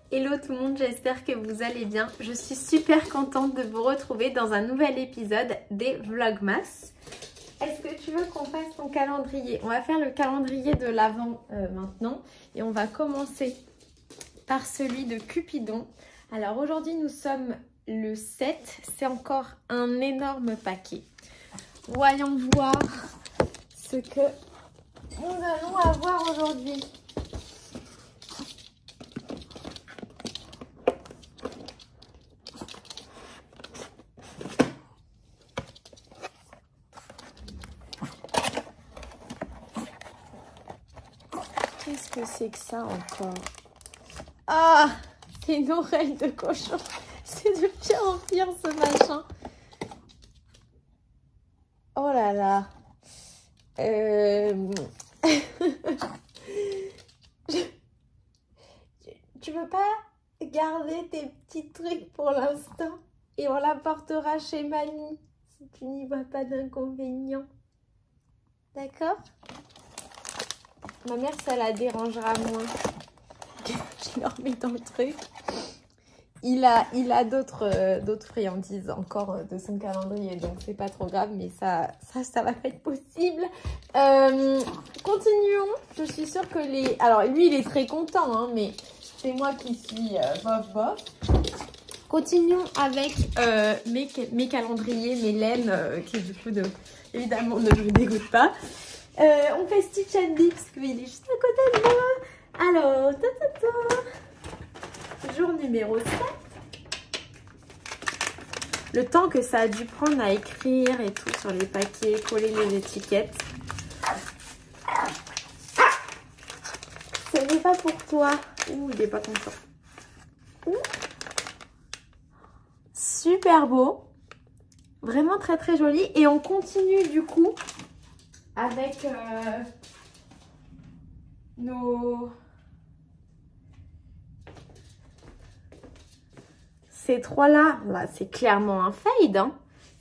Hello tout le monde, j'espère que vous allez bien. Je suis super contente de vous retrouver dans un nouvel épisode des Vlogmas. Est-ce que tu veux qu'on fasse ton calendrier? On va faire le calendrier de l'Avent maintenant et on va commencer par celui de Cupidon. Alors aujourd'hui nous sommes le 7, c'est encore un énorme paquet. Voyons voir ce que nous allons avoir aujourd'hui. Qu'est-ce que c'est que ça encore? Ah, c'est une oreille de cochon. C'est de pire en pire ce machin. Oh là là. Tu veux pas garder tes petits trucs pour l'instant et on l'apportera chez mamie si tu n'y vois pas d'inconvénient. D'accord? Ma mère, ça la dérangera moins. Je le remets dans le truc. Il a d'autres friandises encore de son calendrier, donc c'est pas trop grave, mais ça va pas être possible. Continuons. Je suis sûre que les... Alors, lui, il est très content, hein, mais c'est moi qui suis bof bof. Continuons avec mes calendriers, mes laines, qui du coup, évidemment, ne me dégoûtent pas. On fait Stitch and Dip parce qu'il est juste à côté de moi. Alors, jour numéro 7. Le temps que ça a dû prendre à écrire et tout sur les paquets, coller les étiquettes. Ce n'est pas pour toi. Ouh, il n'est pas content. Ouh. Super beau. Vraiment très très joli. Et on continue du coup avec ces trois-là. Là, c'est clairement un fade. Hein.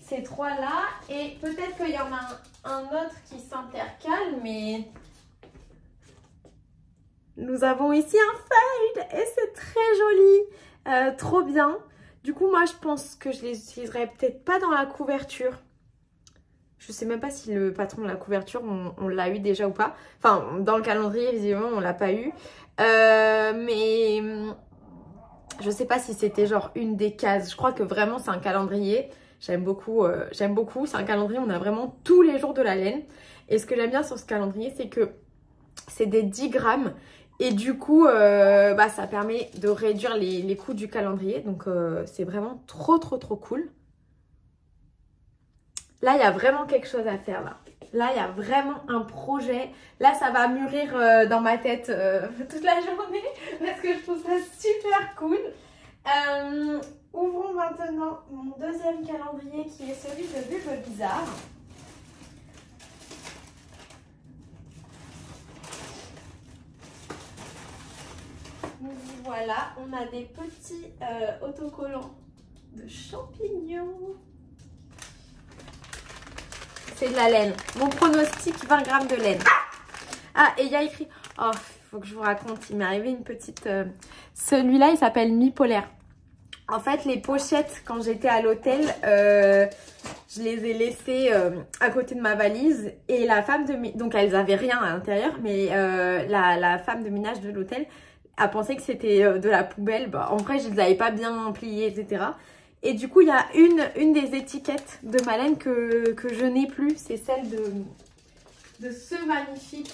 Ces trois-là. Et peut-être qu'il y en a un autre qui s'intercale, mais nous avons ici un fade. Et c'est très joli. Trop bien. Du coup, moi, je pense que je les utiliserai peut-être pas dans la couverture. Je sais même pas si le patron de la couverture, on l'a eu déjà ou pas. Enfin, dans le calendrier, visiblement, on l'a pas eu. Mais je sais pas si c'était genre une des cases. Je crois que vraiment, c'est un calendrier. J'aime beaucoup. C'est un calendrier, on a vraiment tous les jours de la laine. Et ce que j'aime bien sur ce calendrier, c'est que c'est des 10 grammes. Et du coup, ça permet de réduire les coûts du calendrier. Donc, c'est vraiment trop cool. Là, il y a vraiment quelque chose à faire, là. Là, il y a vraiment un projet. Là, ça va mûrir dans ma tête toute la journée parce que je trouve ça super cool. Ouvrons maintenant mon deuxième calendrier qui est celui de Bulbe Bizarre. Voilà, on a des petits autocollants de champignons. C'est de la laine. Mon pronostic, 20 grammes de laine. Ah, et il y a écrit... Oh, il faut que je vous raconte. Il m'est arrivé une petite... Celui-là, il s'appelle Mi-Polaire. En fait, les pochettes, quand j'étais à l'hôtel, je les ai laissées à côté de ma valise. Et la femme de... Donc, elles n'avaient rien à l'intérieur. Mais la femme de ménage de l'hôtel a pensé que c'était de la poubelle. Bah, en vrai, je ne les avais pas bien pliées, etc. Et du coup, il y a une des étiquettes de ma laine que je n'ai plus. C'est celle de ce magnifique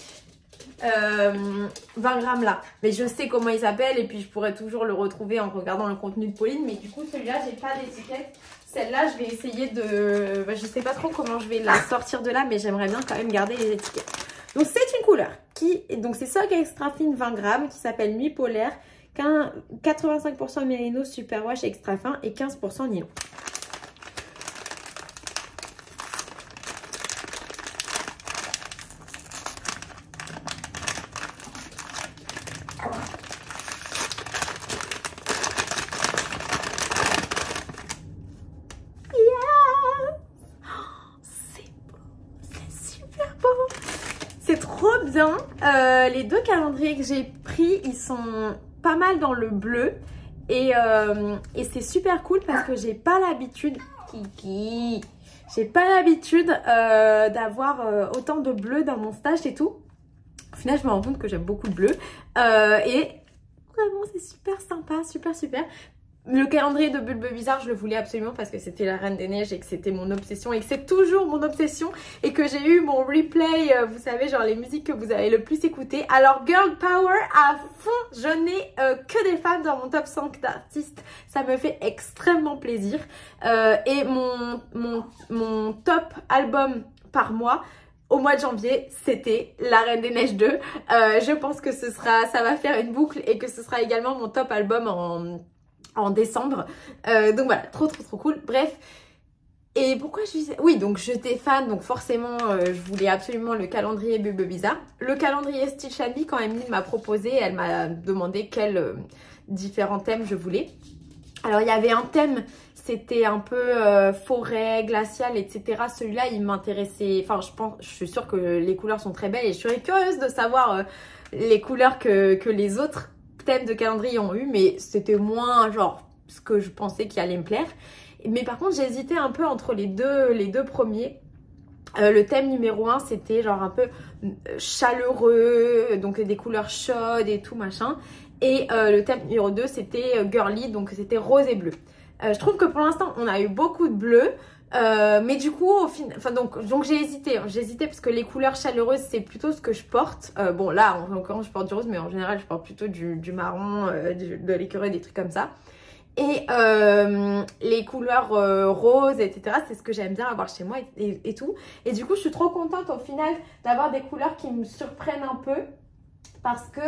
20 grammes là. Mais je sais comment il s'appelle et puis je pourrais toujours le retrouver en regardant le contenu de Pauline. Mais du coup, celui-là, j'ai pas d'étiquette. Celle-là, je vais essayer de... je sais pas trop comment je vais la sortir de là, mais j'aimerais bien quand même garder les étiquettes. Donc, c'est une couleur qui... Donc, c'est Sock Extra Fine 20 grammes qui s'appelle Mi-Polaire. 85% mérino superwash extra fin et 15% nylon. C'est beau, c'est super beau. C'est trop bien. Les deux calendriers que j'ai pris, ils sont pas mal dans le bleu. Et c'est super cool parce que j'ai pas l'habitude... J'ai pas l'habitude d'avoir autant de bleu dans mon stash et tout. Au final, je me rends compte que j'aime beaucoup le bleu. Et vraiment, c'est super sympa, super super. Le calendrier de Bulbe Bizarre, je le voulais absolument parce que c'était la Reine des Neiges et que c'était mon obsession et que c'est toujours mon obsession et que j'ai eu mon replay, vous savez, genre les musiques que vous avez le plus écoutées. Alors Girl Power à fond, je n'ai que des femmes dans mon top 5 d'artistes, ça me fait extrêmement plaisir. Et mon top album par mois, au mois de janvier, c'était La Reine des Neiges 2. Je pense que ça va faire une boucle et que ce sera également mon top album en décembre. Donc voilà, trop cool. Bref, et pourquoi je disais... Oui, donc j'étais fan, donc forcément, je voulais absolument le calendrier Bulbe Bizarre. Le calendrier Stitch and Me, quand Emeline m'a proposé, elle m'a demandé quels différents thèmes je voulais. Alors, il y avait un thème, c'était un peu forêt, glaciale, etc. Celui-là, il m'intéressait... Enfin, je suis sûre que les couleurs sont très belles et je serais curieuse de savoir les couleurs que les autres thèmes de calendrier ont eu, mais c'était moins genre ce que je pensais qui allait me plaire. Mais par contre, j'hésitais un peu entre les deux premiers. Le thème numéro 1, c'était genre un peu chaleureux, donc des couleurs chaudes et tout machin. Et le thème numéro 2, c'était girly, donc c'était rose et bleu. Je trouve que pour l'instant, on a eu beaucoup de bleu. Mais du coup, au final, enfin donc j'ai hésité parce que les couleurs chaleureuses, c'est plutôt ce que je porte. Bon là, en l'occurrence, je porte du rose, mais en général, je porte plutôt du marron, de l'écureuil, des trucs comme ça. Et les couleurs roses, etc., c'est ce que j'aime bien avoir chez moi et tout. Et du coup, je suis trop contente au final d'avoir des couleurs qui me surprennent un peu. Parce que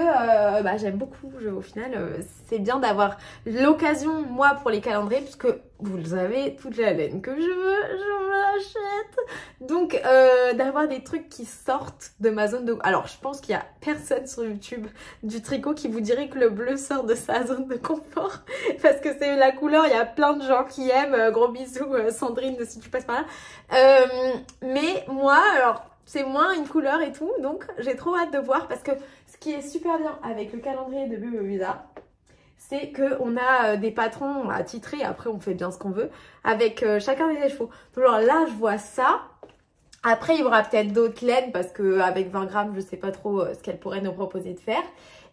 j'aime beaucoup, au final, c'est bien d'avoir l'occasion, moi, pour les calendriers, puisque vous le savez, toute la laine que je veux, je me l'achète. Donc, d'avoir des trucs qui sortent de ma zone de... Alors, je pense qu'il n'y a personne sur YouTube du tricot qui vous dirait que le bleu sort de sa zone de confort. Parce que c'est la couleur, il y a plein de gens qui aiment. Gros bisous, Sandrine, si tu passes par là. Mais moi, alors... c'est moins une couleur et tout, donc j'ai trop hâte de voir parce que ce qui est super bien avec le calendrier de Bulbe Bizarre, c'est qu'on a des patrons à titrer, après on fait bien ce qu'on veut, avec chacun des chevaux. Donc alors là, je vois ça. Après, il y aura peut-être d'autres laines parce qu'avec 20 grammes, je sais pas trop ce qu'elle pourrait nous proposer de faire.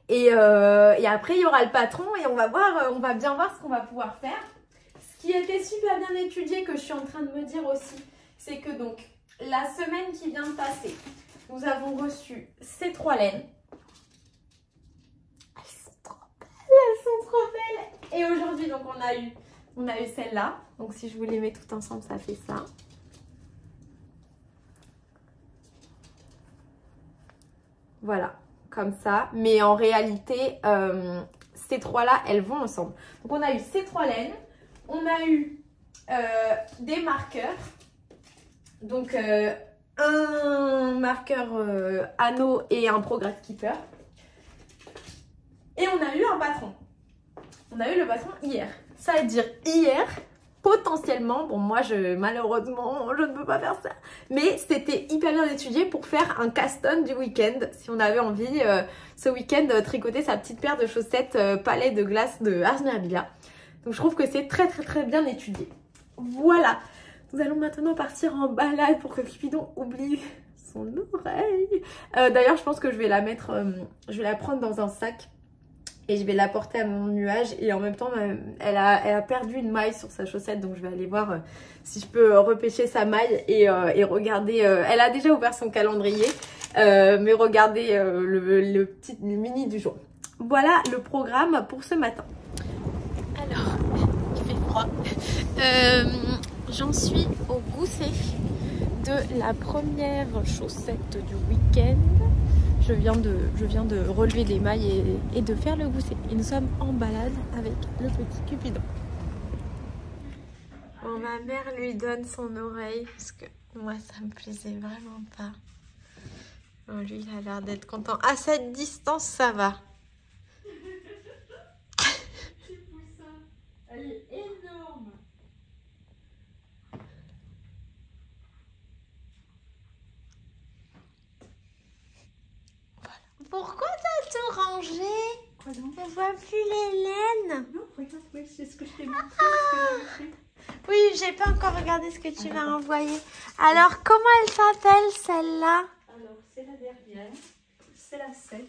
Et après, il y aura le patron et on va bien voir ce qu'on va pouvoir faire. Ce qui était super bien étudié, que je suis en train de me dire aussi, c'est que donc... la semaine qui vient de passer, nous avons reçu ces 3 laines. Elles sont trop belles. Et aujourd'hui, donc on a eu celle-là. Donc si je vous les mets toutes ensemble, ça fait ça. Voilà, comme ça. Mais en réalité, ces 3-là, elles vont ensemble. Donc on a eu ces 3 laines. On a eu des marqueurs. Donc, un marqueur anneau et un progress keeper. Et on a eu un patron. On a eu le patron hier. Ça veut dire hier, potentiellement, bon moi malheureusement, je ne peux pas faire ça. Mais c'était hyper bien étudié pour faire un cast-on du week-end. Si on avait envie, ce week-end, tricoter sa petite paire de chaussettes palais de glace de Ars Mirabilia. Donc je trouve que c'est très bien étudié. Voilà. Nous allons maintenant partir en balade pour que Cupidon oublie son oreille. D'ailleurs, je pense que je vais la mettre, je vais la prendre dans un sac et je vais la porter à mon nuage. Et en même temps, elle a perdu une maille sur sa chaussette, donc je vais aller voir si je peux repêcher sa maille et regarder. Elle a déjà ouvert son calendrier, mais regardez le mini du jour. Voilà le programme pour ce matin. Alors, il fait froid. J'en suis au gousset de la première chaussette du week-end. Je viens de relever les mailles et de faire le gousset. Et nous sommes en balade avec le petit Cupidon. Bon, ma mère lui donne son oreille parce que moi ça me plaisait vraiment pas. Bon, lui il a l'air d'être content. À cette distance ça va. Elle est énorme. Pourquoi t'as tout rangé? Quoi donc? On voit plus les laines. Non, regarde, oui, c'est ce que je t'ai montré. Oui, j'ai pas encore regardé ce que tu m'as envoyé. Alors, comment elle s'appelle celle-là? Alors, c'est la dernière. C'est la 7.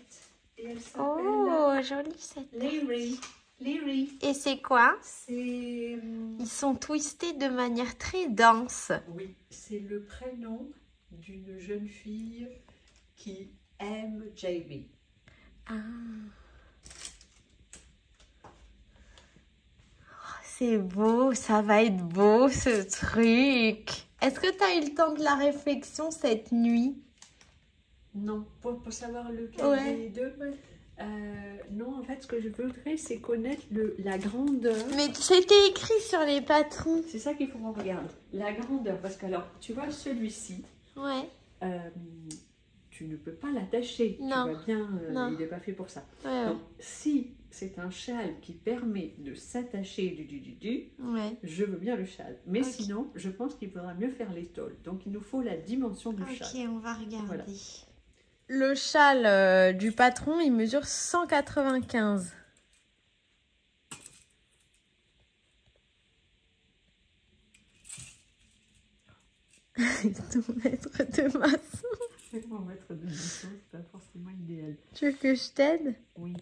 Et elle s'appelle Oh, jolie cette. Lyri. Lyri. Et c'est quoi? C'est... Ils sont twistés de manière très dense. Oui, c'est le prénom d'une jeune fille qui aime JB. Ah. C'est beau, ça va être beau ce truc. Est-ce que tu as eu le temps de la réflexion cette nuit? Non, pour savoir lequel Ouais. des deux. Non, en fait, ce que je voudrais, c'est connaître la grandeur. Mais c'était écrit sur les patrons. C'est ça qu'il faut qu'on regarde. La grandeur, parce que alors, tu vois, celui-ci, Ouais. tu ne peux pas l'attacher. Tu Non. vois bien, Non. il n'est pas fait pour ça. Ouais, Donc, si c'est un châle qui permet de s'attacher ouais. je veux bien le châle. Mais Ok. sinon, je pense qu'il faudra mieux faire l'étole. Donc, il nous faut la dimension du Ok, châle. on va regarder. Voilà. Le châle du patron, il mesure 195. Ton maître de maçon. Mon maître de maçon, c'est pas forcément idéal. Tu veux que je t'aide? Oui.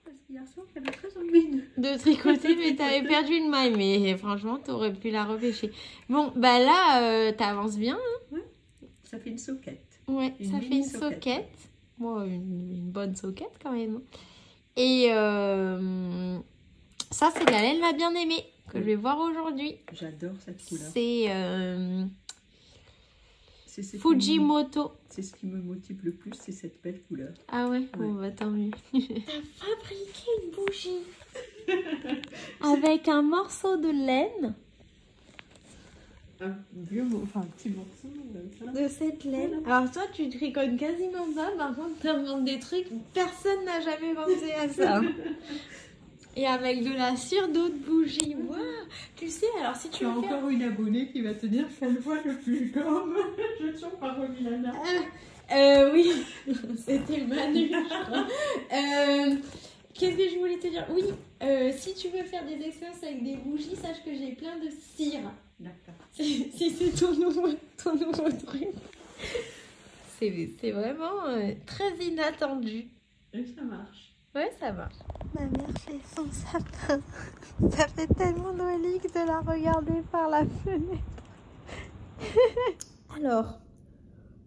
Parce qu'hier soir, j'avais très envie De tricoter, mais t'avais perdu une maille. Mais franchement, t'aurais pu la repêcher. Bon, bah là, t'avances bien. Ça fait une soquette. Ouais, Une ça fait mini une soquette. soquette. Bon, une bonne soquette quand même. Et ça, c'est de la laine la bien-aimée que je vais voir aujourd'hui. J'adore cette couleur. C'est C'est ce qui Fujimoto. C'est ce qui me motive le plus, c'est cette belle couleur. Ah ouais, bon, bah tant mieux. T'as fabriqué une bougie avec un morceau de laine. Un petit morceau ça. De cette laine. Alors toi, tu tricotes quasiment pas. Par contre, tu inventes des trucs. Personne n'a jamais pensé à ça. Et avec de la cire d'eau de bougie. Waouh. Tu sais, alors si tu Tu as veux faire... encore une abonnée qui va te dire qu'elle voit le plus comme. Je n'ai toujours pas remis la date. Oui, c'était Manu, je crois. Qu'est-ce que je voulais te dire? Oui, si tu veux faire des expériences avec des bougies, sache que j'ai plein de cire. D'accord. Si c'est ton nouveau truc. C'est vraiment très inattendu. Et ça marche. Ouais, ça marche. Ma mère fait son sapin. Ça fait tellement noélique de la regarder par la fenêtre. Alors,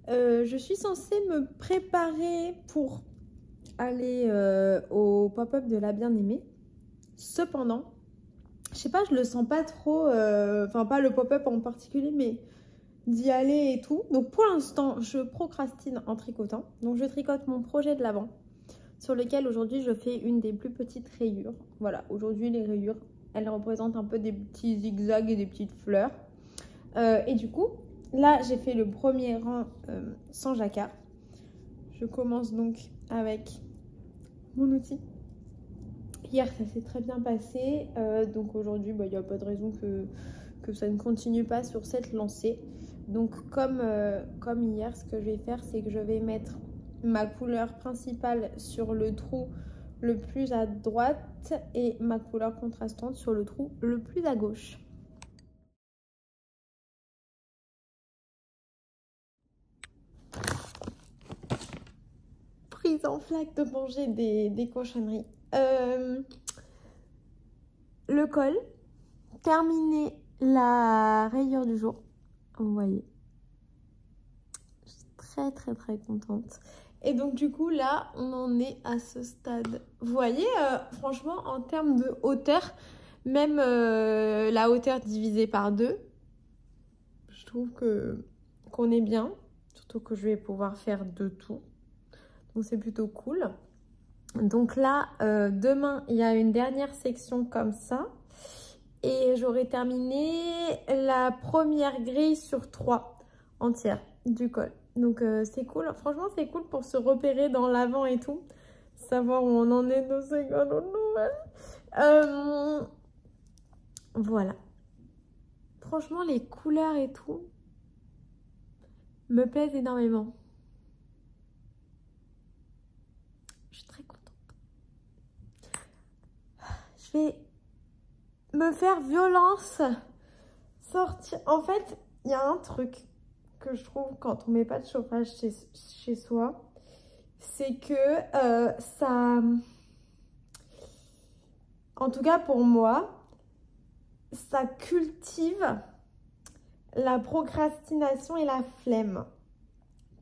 je suis censée me préparer pour aller au pop-up de la bien-aimée. Cependant, je sais pas, je le sens pas trop, enfin pas le pop-up en particulier, mais d'y aller et tout. Donc pour l'instant, je procrastine en tricotant. Donc je tricote mon projet de l'avant, sur lequel aujourd'hui je fais une des plus petites rayures. Voilà, aujourd'hui les rayures, elles représentent un peu des petits zigzags et des petites fleurs. Et du coup, là j'ai fait le premier rang sans jacquard. Je commence donc avec mon outil. Hier, ça s'est très bien passé. Donc aujourd'hui, il n'y a pas de raison que ça ne continue pas sur cette lancée. Donc comme hier, ce que je vais faire, c'est que je vais mettre ma couleur principale sur le trou le plus à droite et ma couleur contrastante sur le trou le plus à gauche. Prise en flaque de manger des cochonneries. Le col, terminer la rayure du jour. Vous voyez, je suis très contente. Et donc du coup là, on en est à ce stade. Vous voyez, franchement, en termes de hauteur, même la hauteur divisée par 2, je trouve qu'on est bien. Surtout que je vais pouvoir faire de tout. Donc c'est plutôt cool. Donc là, demain, il y a une dernière section comme ça. Et j'aurai terminé la première grille sur 3 entière du col. Donc c'est cool. Franchement, c'est cool pour se repérer dans l'avant et tout. Savoir où on en est dans ces galops nouvelles. Voilà. Franchement, les couleurs et tout me plaisent énormément. Je suis très contente. je vais me faire violence. Sortir. En fait, il y a un truc que je trouve quand on met pas de chauffage chez soi, c'est que ça... En tout cas pour moi, ça cultive la procrastination et la flemme.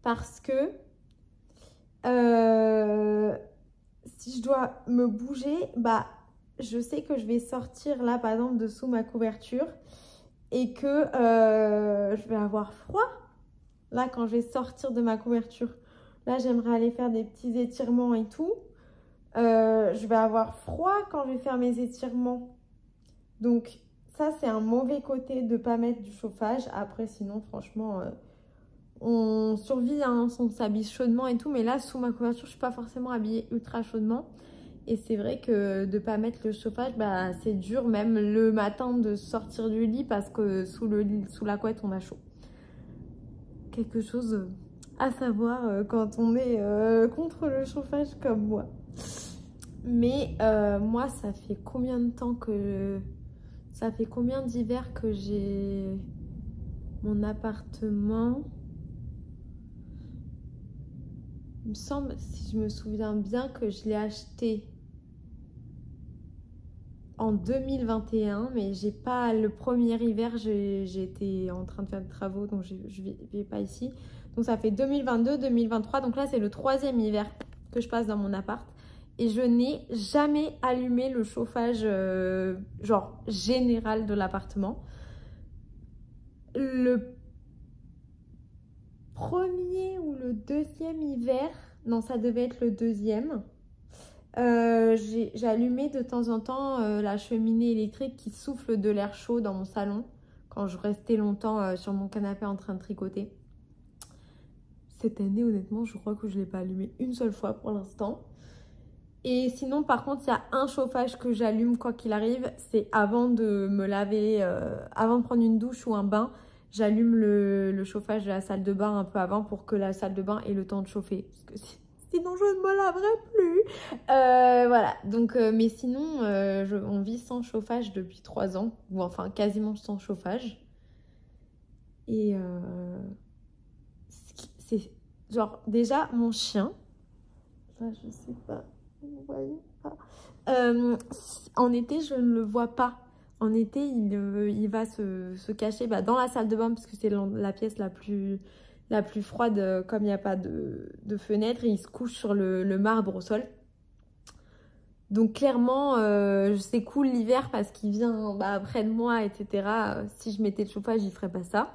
Parce que si je dois me bouger, bah je sais que je vais sortir là par exemple de sous ma couverture et que je vais avoir froid. Là quand je vais sortir de ma couverture, là j'aimerais aller faire des petits étirements et tout. Je vais avoir froid quand je vais faire mes étirements. Donc ça c'est un mauvais côté de ne pas mettre du chauffage. Après sinon franchement on survit, hein, on s'habille chaudement et tout. Mais là sous ma couverture je ne suis pas forcément habillée ultra chaudement. Et c'est vrai que de ne pas mettre le chauffage, bah, c'est dur même le matin de sortir du lit parce que sous la couette on a chaud. Quelque chose à savoir quand on est contre le chauffage comme moi. Mais moi, ça fait combien de temps que... Ça fait combien d'hivers que j'ai mon appartement? Il me semble, si je me souviens bien, que je l'ai acheté en 2021. Mais j'ai pas... Le premier hiver, j'étais en train de faire des travaux, donc je vais pas ici. Donc ça fait 2022, 2023. Donc là, c'est le 3e hiver que je passe dans mon appart. Et je n'ai jamais allumé le chauffage genre général de l'appartement. Le premier ou le 2e hiver, non ça devait être le 2e, j'ai allumé de temps en temps la cheminée électrique qui souffle de l'air chaud dans mon salon quand je restais longtemps sur mon canapé en train de tricoter. Cette année honnêtement je crois que je ne l'ai pas allumé une seule fois pour l'instant. Et sinon, par contre, il y a un chauffage que j'allume quoi qu'il arrive. C'est avant de me laver, avant de prendre une douche ou un bain. J'allume le chauffage de la salle de bain un peu avant pour que la salle de bain ait le temps de chauffer. Parce que sinon, je ne me laverai plus. Voilà. Donc, mais sinon, on vit sans chauffage depuis 3 ans. Ou enfin, quasiment sans chauffage. Et c'est genre, déjà, mon chien. Ça, je sais pas. Vous voyez pas. En été, je ne le vois pas. En été, il va se cacher dans la salle de bain parce que c'est la pièce la plus froide, comme il n'y a pas de fenêtre. Et il se couche sur le marbre au sol. Donc clairement, c'est cool l'hiver parce qu'il vient près de moi, etc. Si je mettais le chauffage, il ne ferait pas ça.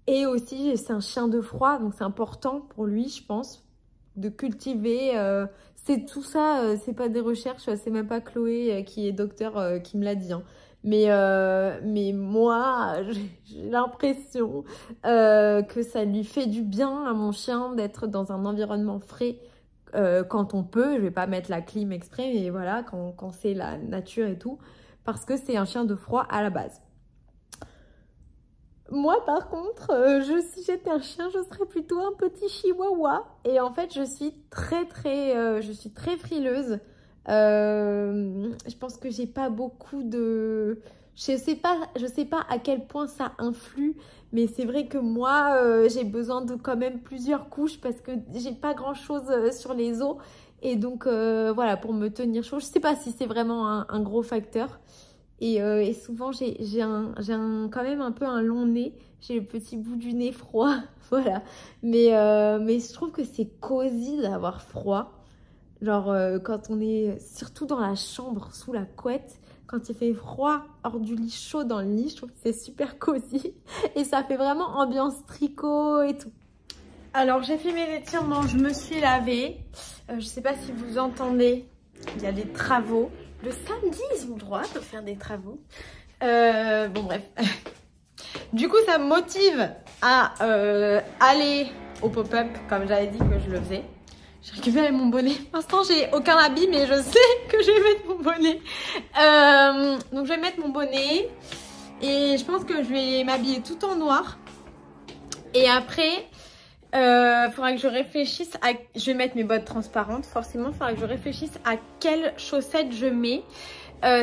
Et aussi, c'est un chien de froid, donc c'est important pour lui, je pense, de cultiver... c'est tout ça, c'est pas des recherches, c'est même pas Chloé qui est docteur qui me l'a dit. Hein. Mais moi, j'ai l'impression que ça lui fait du bien à mon chien d'être dans un environnement frais quand on peut. Je vais pas mettre la clim exprès, mais voilà, quand c'est la nature et tout, parce que c'est un chien de froid à la base. Moi, par contre, si j'étais un chien, je serais plutôt un petit chihuahua. Et en fait, je suis très frileuse. Je pense que j'ai pas beaucoup de... Je sais pas à quel point ça influe. Mais c'est vrai que moi, j'ai besoin de quand même plusieurs couches parce que j'ai pas grand-chose sur les os. Et donc, voilà, pour me tenir chaud. Je sais pas si c'est vraiment un gros facteur. Et souvent, j'ai quand même un peu un long nez. J'ai le petit bout du nez froid. Voilà. Mais je trouve que c'est cosy d'avoir froid. Genre, quand on est surtout dans la chambre, sous la couette, quand il fait froid, hors du lit, chaud dans le lit, je trouve que c'est super cosy. Et ça fait vraiment ambiance tricot et tout. Alors, j'ai fait mes étirements, je me suis lavée. Je sais pas si vous entendez, il y a des travaux. Le samedi, ils ont le droit de faire des travaux. Bon, bref. Du coup, ça me motive à aller au pop-up, comme j'avais dit que je le faisais. J'ai récupéré mon bonnet. Pour l'instant, j'ai aucun habit, mais je sais que je vais mettre mon bonnet. Donc, je vais mettre mon bonnet. Et je pense que je vais m'habiller tout en noir. Et après... faudra que je réfléchisse à... Je vais mettre mes bottes transparentes. Forcément, il faudra que je réfléchisse à quelles chaussettes je mets.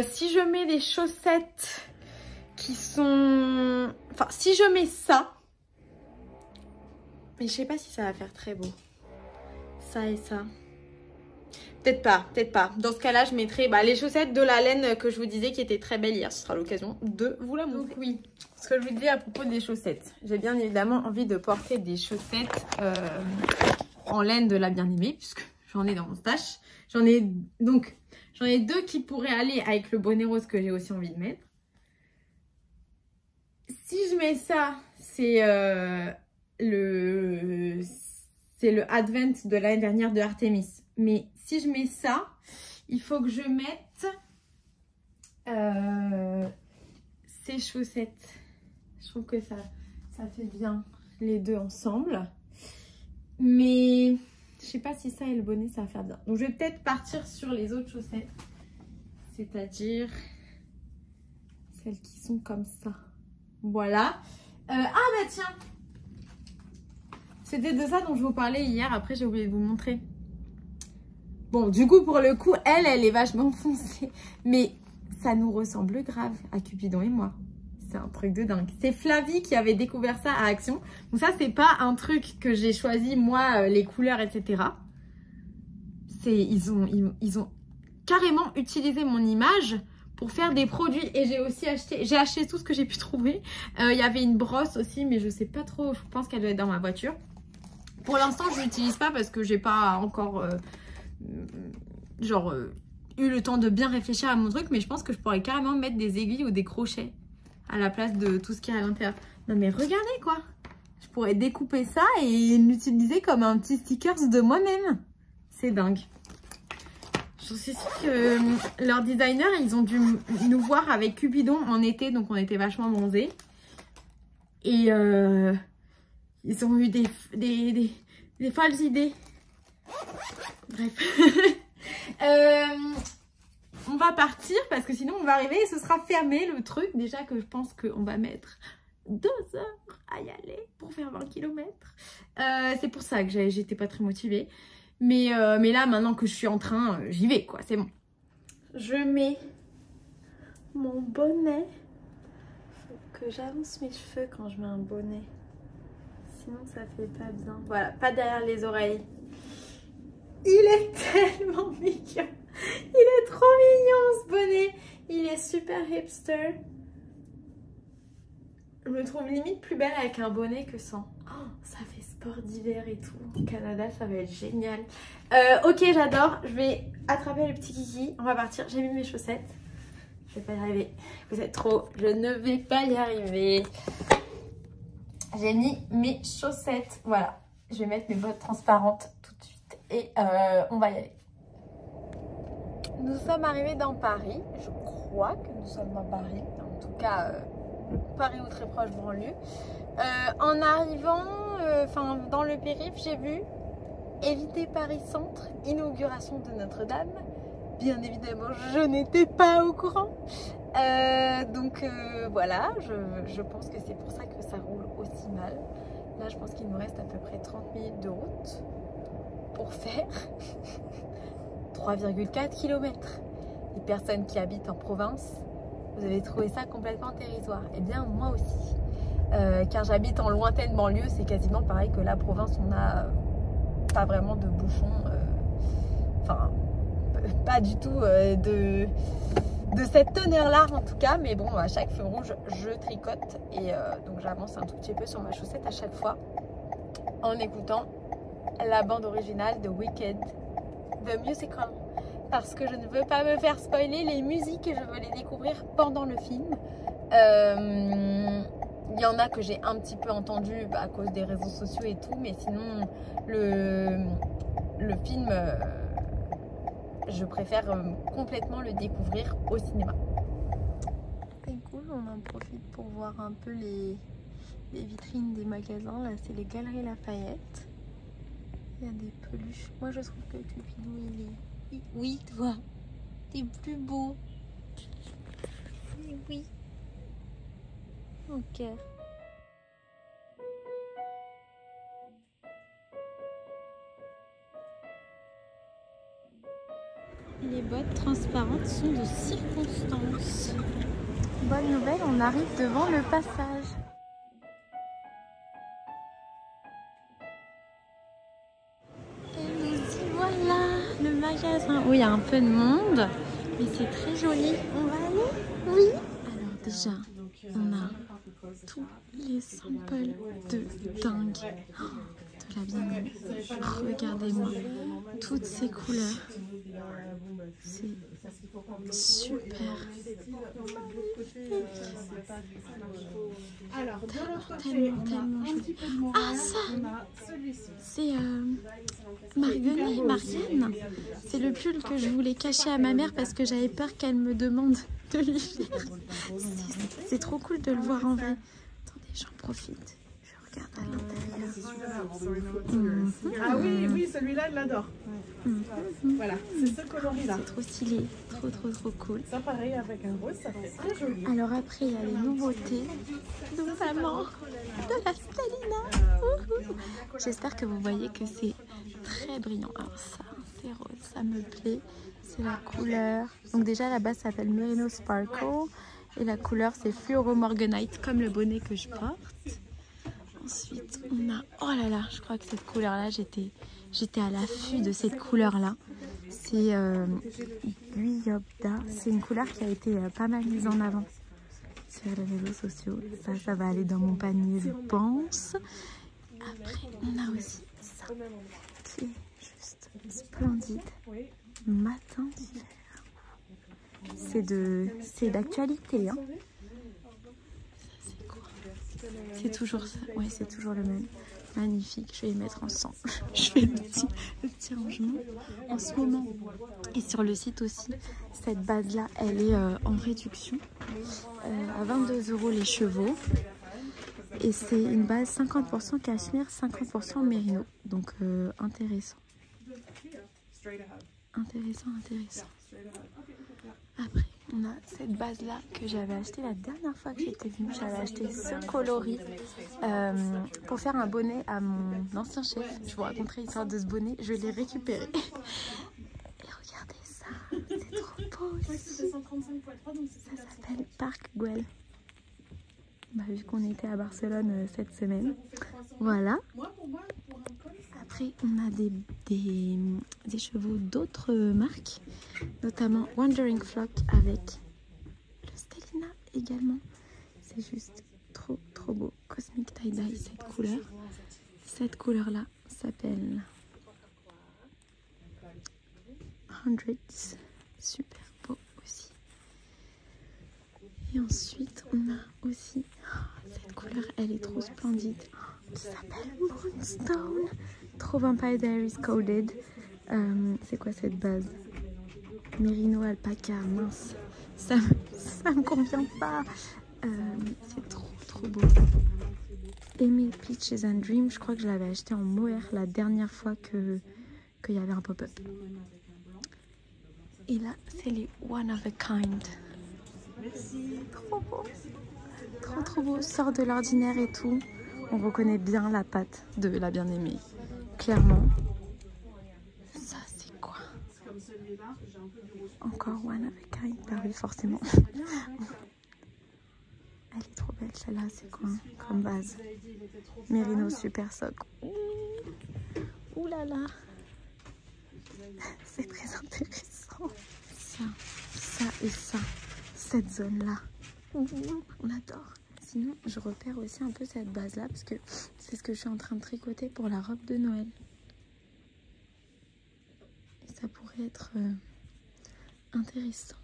si je mets des chaussettes qui sont... Enfin, si je mets ça... Mais je sais pas si ça va faire très beau. Ça et ça. Peut-être pas, peut-être pas. Dans ce cas-là, je mettrai les chaussettes de la laine que je vous disais qui étaient très belles hier. Ce sera l'occasion de vous la montrer. Donc oui, ce que je vous disais à propos des chaussettes. J'ai bien évidemment envie de porter des chaussettes en laine de la bien-aimée, puisque j'en ai dans mon stash. J'en ai deux qui pourraient aller avec le bonnet rose que j'ai aussi envie de mettre. Si je mets ça, c'est le Advent de l'année dernière de Artemis. Mais si je mets ça, il faut que je mette ces chaussettes. Je trouve que ça fait bien les deux ensemble. Mais je sais pas si ça et le bonnet, ça va faire bien. Donc je vais peut-être partir sur les autres chaussettes. C'est-à-dire celles qui sont comme ça. Voilà. Ah bah tiens, c'était de ça dont je vous parlais hier. Après, j'ai oublié de vous montrer. Bon, du coup, pour le coup, elle est vachement foncée. Mais ça nous ressemble grave à Cupidon et moi. C'est un truc de dingue. C'est Flavie qui avait découvert ça à Action. Donc ça, c'est pas un truc que j'ai choisi, moi, les couleurs, etc. Ils ont carrément utilisé mon image pour faire des produits. Et j'ai aussi acheté tout ce que j'ai pu trouver. Il y avait une brosse aussi, mais je sais pas trop. Je pense qu'elle doit être dans ma voiture. Pour l'instant, je l'utilise pas parce que j'ai pas encore eu le temps de bien réfléchir à mon truc. Mais je pense que je pourrais carrément mettre des aiguilles ou des crochets à la place de tout ce qu'il y a à l'intérieur. Non mais regardez quoi. Je pourrais découper ça et l'utiliser comme un petit sticker de moi-même. C'est dingue. Je suis sûre que leurs designers, ils ont dû nous voir avec Cupidon en été. Donc on était vachement bronzés. Et ils ont eu des folles idées. Bref. On va partir parce que sinon on va arriver et ce sera fermé le truc. Déjà que je pense qu'on va mettre 2 heures à y aller pour faire 20 km. C'est pour ça que j'étais pas très motivée. Mais là, maintenant que je suis en train, j'y vais quoi, c'est bon. Je mets mon bonnet. Faut que j'avance mes cheveux quand je mets un bonnet. Sinon ça fait pas bien. Voilà, pas derrière les oreilles. Il est tellement mignon. Il est trop mignon ce bonnet. Il est super hipster. Je me trouve limite plus belle avec un bonnet que sans. Oh, ça fait sport d'hiver et tout. Au Canada, ça va être génial. Ok, j'adore. Je vais attraper le petit kiki. On va partir. J'ai mis mes chaussettes. Je vais pas y arriver. Vous êtes trop. Je ne vais pas y arriver. J'ai mis mes chaussettes. Voilà. Je vais mettre mes bottes transparentes tout de suite. Et on va y aller. Nous sommes arrivés dans Paris. Je crois que nous sommes dans Paris. En tout cas, Paris ou très proche banlieue. En arrivant, dans le périph', j'ai vu éviter Paris Centre, inauguration de Notre-Dame. Bien évidemment, je n'étais pas au courant. Donc voilà, je pense que c'est pour ça que ça roule aussi mal. Là, je pense qu'il nous reste à peu près 30 minutes de route pour faire 3,4 km. Les personnes qui habitent en province, vous avez trouvé ça complètement dérisoire. Eh bien, moi aussi. Car j'habite en lointaine banlieue, c'est quasiment pareil que la province, on n'a pas vraiment de bouchons. Enfin, pas du tout de cette teneur-là en tout cas. Mais bon, à chaque feu rouge, je tricote. Et donc j'avance un tout petit peu sur ma chaussette à chaque fois en écoutant la bande originale de Wicked, The Musical. Parce que je ne veux pas me faire spoiler les musiques et je veux les découvrir pendant le film. Il y en a que j'ai un petit peu entendu à cause des réseaux sociaux et tout, mais sinon le film, je préfère complètement le découvrir au cinéma. C'est cool, on en profite pour voir un peu les vitrines des magasins. Là, c'est les Galeries Lafayette. Il y a des peluches. Moi, je trouve que Cupidon, il est... Oui, toi, t'es plus beau. Oui. Ok. Les bottes transparentes sont de circonstance. Bonne nouvelle, on arrive devant le passage. Et nous y voilà, le magasin. Oui, il y a un peu de monde, mais c'est très joli. On va aller? Oui. Alors déjà, on a tous les samples de dingue. De la bien. Regardez-moi toutes ces couleurs. C'est super. Alors, Tellement joli. Ah, ça, c'est Marianne. C'est le pull que je voulais cacher à ma mère parce que j'avais peur qu'elle me demande de lui faire. C'est trop cool de le voir en vrai. Attendez, j'en profite. Je regarde à l'intérieur. Ah oui, oui, celui-là, il l'adore. Voilà, c'est ce coloris-là. C'est trop stylé, trop cool. Ça, pareil, avec un rose, ça fait très joli. Alors après, il y a les nouveautés, notamment de la Stalina. J'espère que vous voyez que c'est très brillant. Alors ça, c'est rose, ça me plaît. C'est la couleur. Donc déjà, à la base, ça s'appelle Merino Sparkle. Et la couleur, c'est Fluoro Morganite, comme le bonnet que je porte. Ensuite, on a... Oh là là, je crois que cette couleur-là, j'étais à l'affût de cette couleur-là. C'est Guyobda. C'est une couleur qui a été pas mal mise en avant sur les réseaux sociaux. Ça va aller dans mon panier, je pense. Après, on a aussi ça, qui est juste splendide. Matin d'hiver. C'est d'actualité, hein. C'est toujours ça. Ouais, c'est toujours le même. Magnifique. Je vais les mettre ensemble. Je fais le petit rangement en ce moment. Et sur le site aussi, cette base-là, elle est en réduction à 22 € les chevaux. Et c'est une base 50% cachemire, 50% mérino. Donc intéressant. Intéressant. Après, on a cette base-là que j'avais acheté la dernière fois que j'étais venue. J'avais acheté ce coloris pour faire un bonnet à mon ancien chef. Je vous raconterai l'histoire de ce bonnet. Je l'ai récupéré. Et regardez ça, c'est trop beau aussi. Ça s'appelle Park Güell. Bah, vu qu'on était à Barcelone cette semaine. Voilà. Après, on a des chevaux d'autres marques, notamment Wandering Flock avec le Stalina également. C'est juste trop beau. Cosmic Tie-Dye, cette couleur. Cette couleur-là s'appelle Hundreds. Super beau aussi. Et ensuite, on a aussi cette couleur, elle est trop splendide. Ça s'appelle Moonstone. Trop Vampire Diaries Coded. C'est quoi cette base? Merino Alpaca, mince. Ça me convient pas. C'est trop beau. Amy Peaches and Dream, je crois que je l'avais acheté en mohair la dernière fois qu'il y avait un pop-up. Et là, c'est les One of a Kind. Trop beau. Trop beau. Sort de l'ordinaire et tout. On reconnaît bien la patte de la bien-aimée. Clairement. Ça, c'est quoi? Encore One of a Kind. Bah oui, forcément. Elle est trop belle, celle-là. C'est quoi comme base? Merino Super Sock. Ouh là là. C'est très intéressant. Ça et ça. Cette zone-là. On adore. Sinon, je repère aussi un peu cette base-là parce que c'est ce que je suis en train de tricoter pour la robe de Noël. Et ça pourrait être intéressant.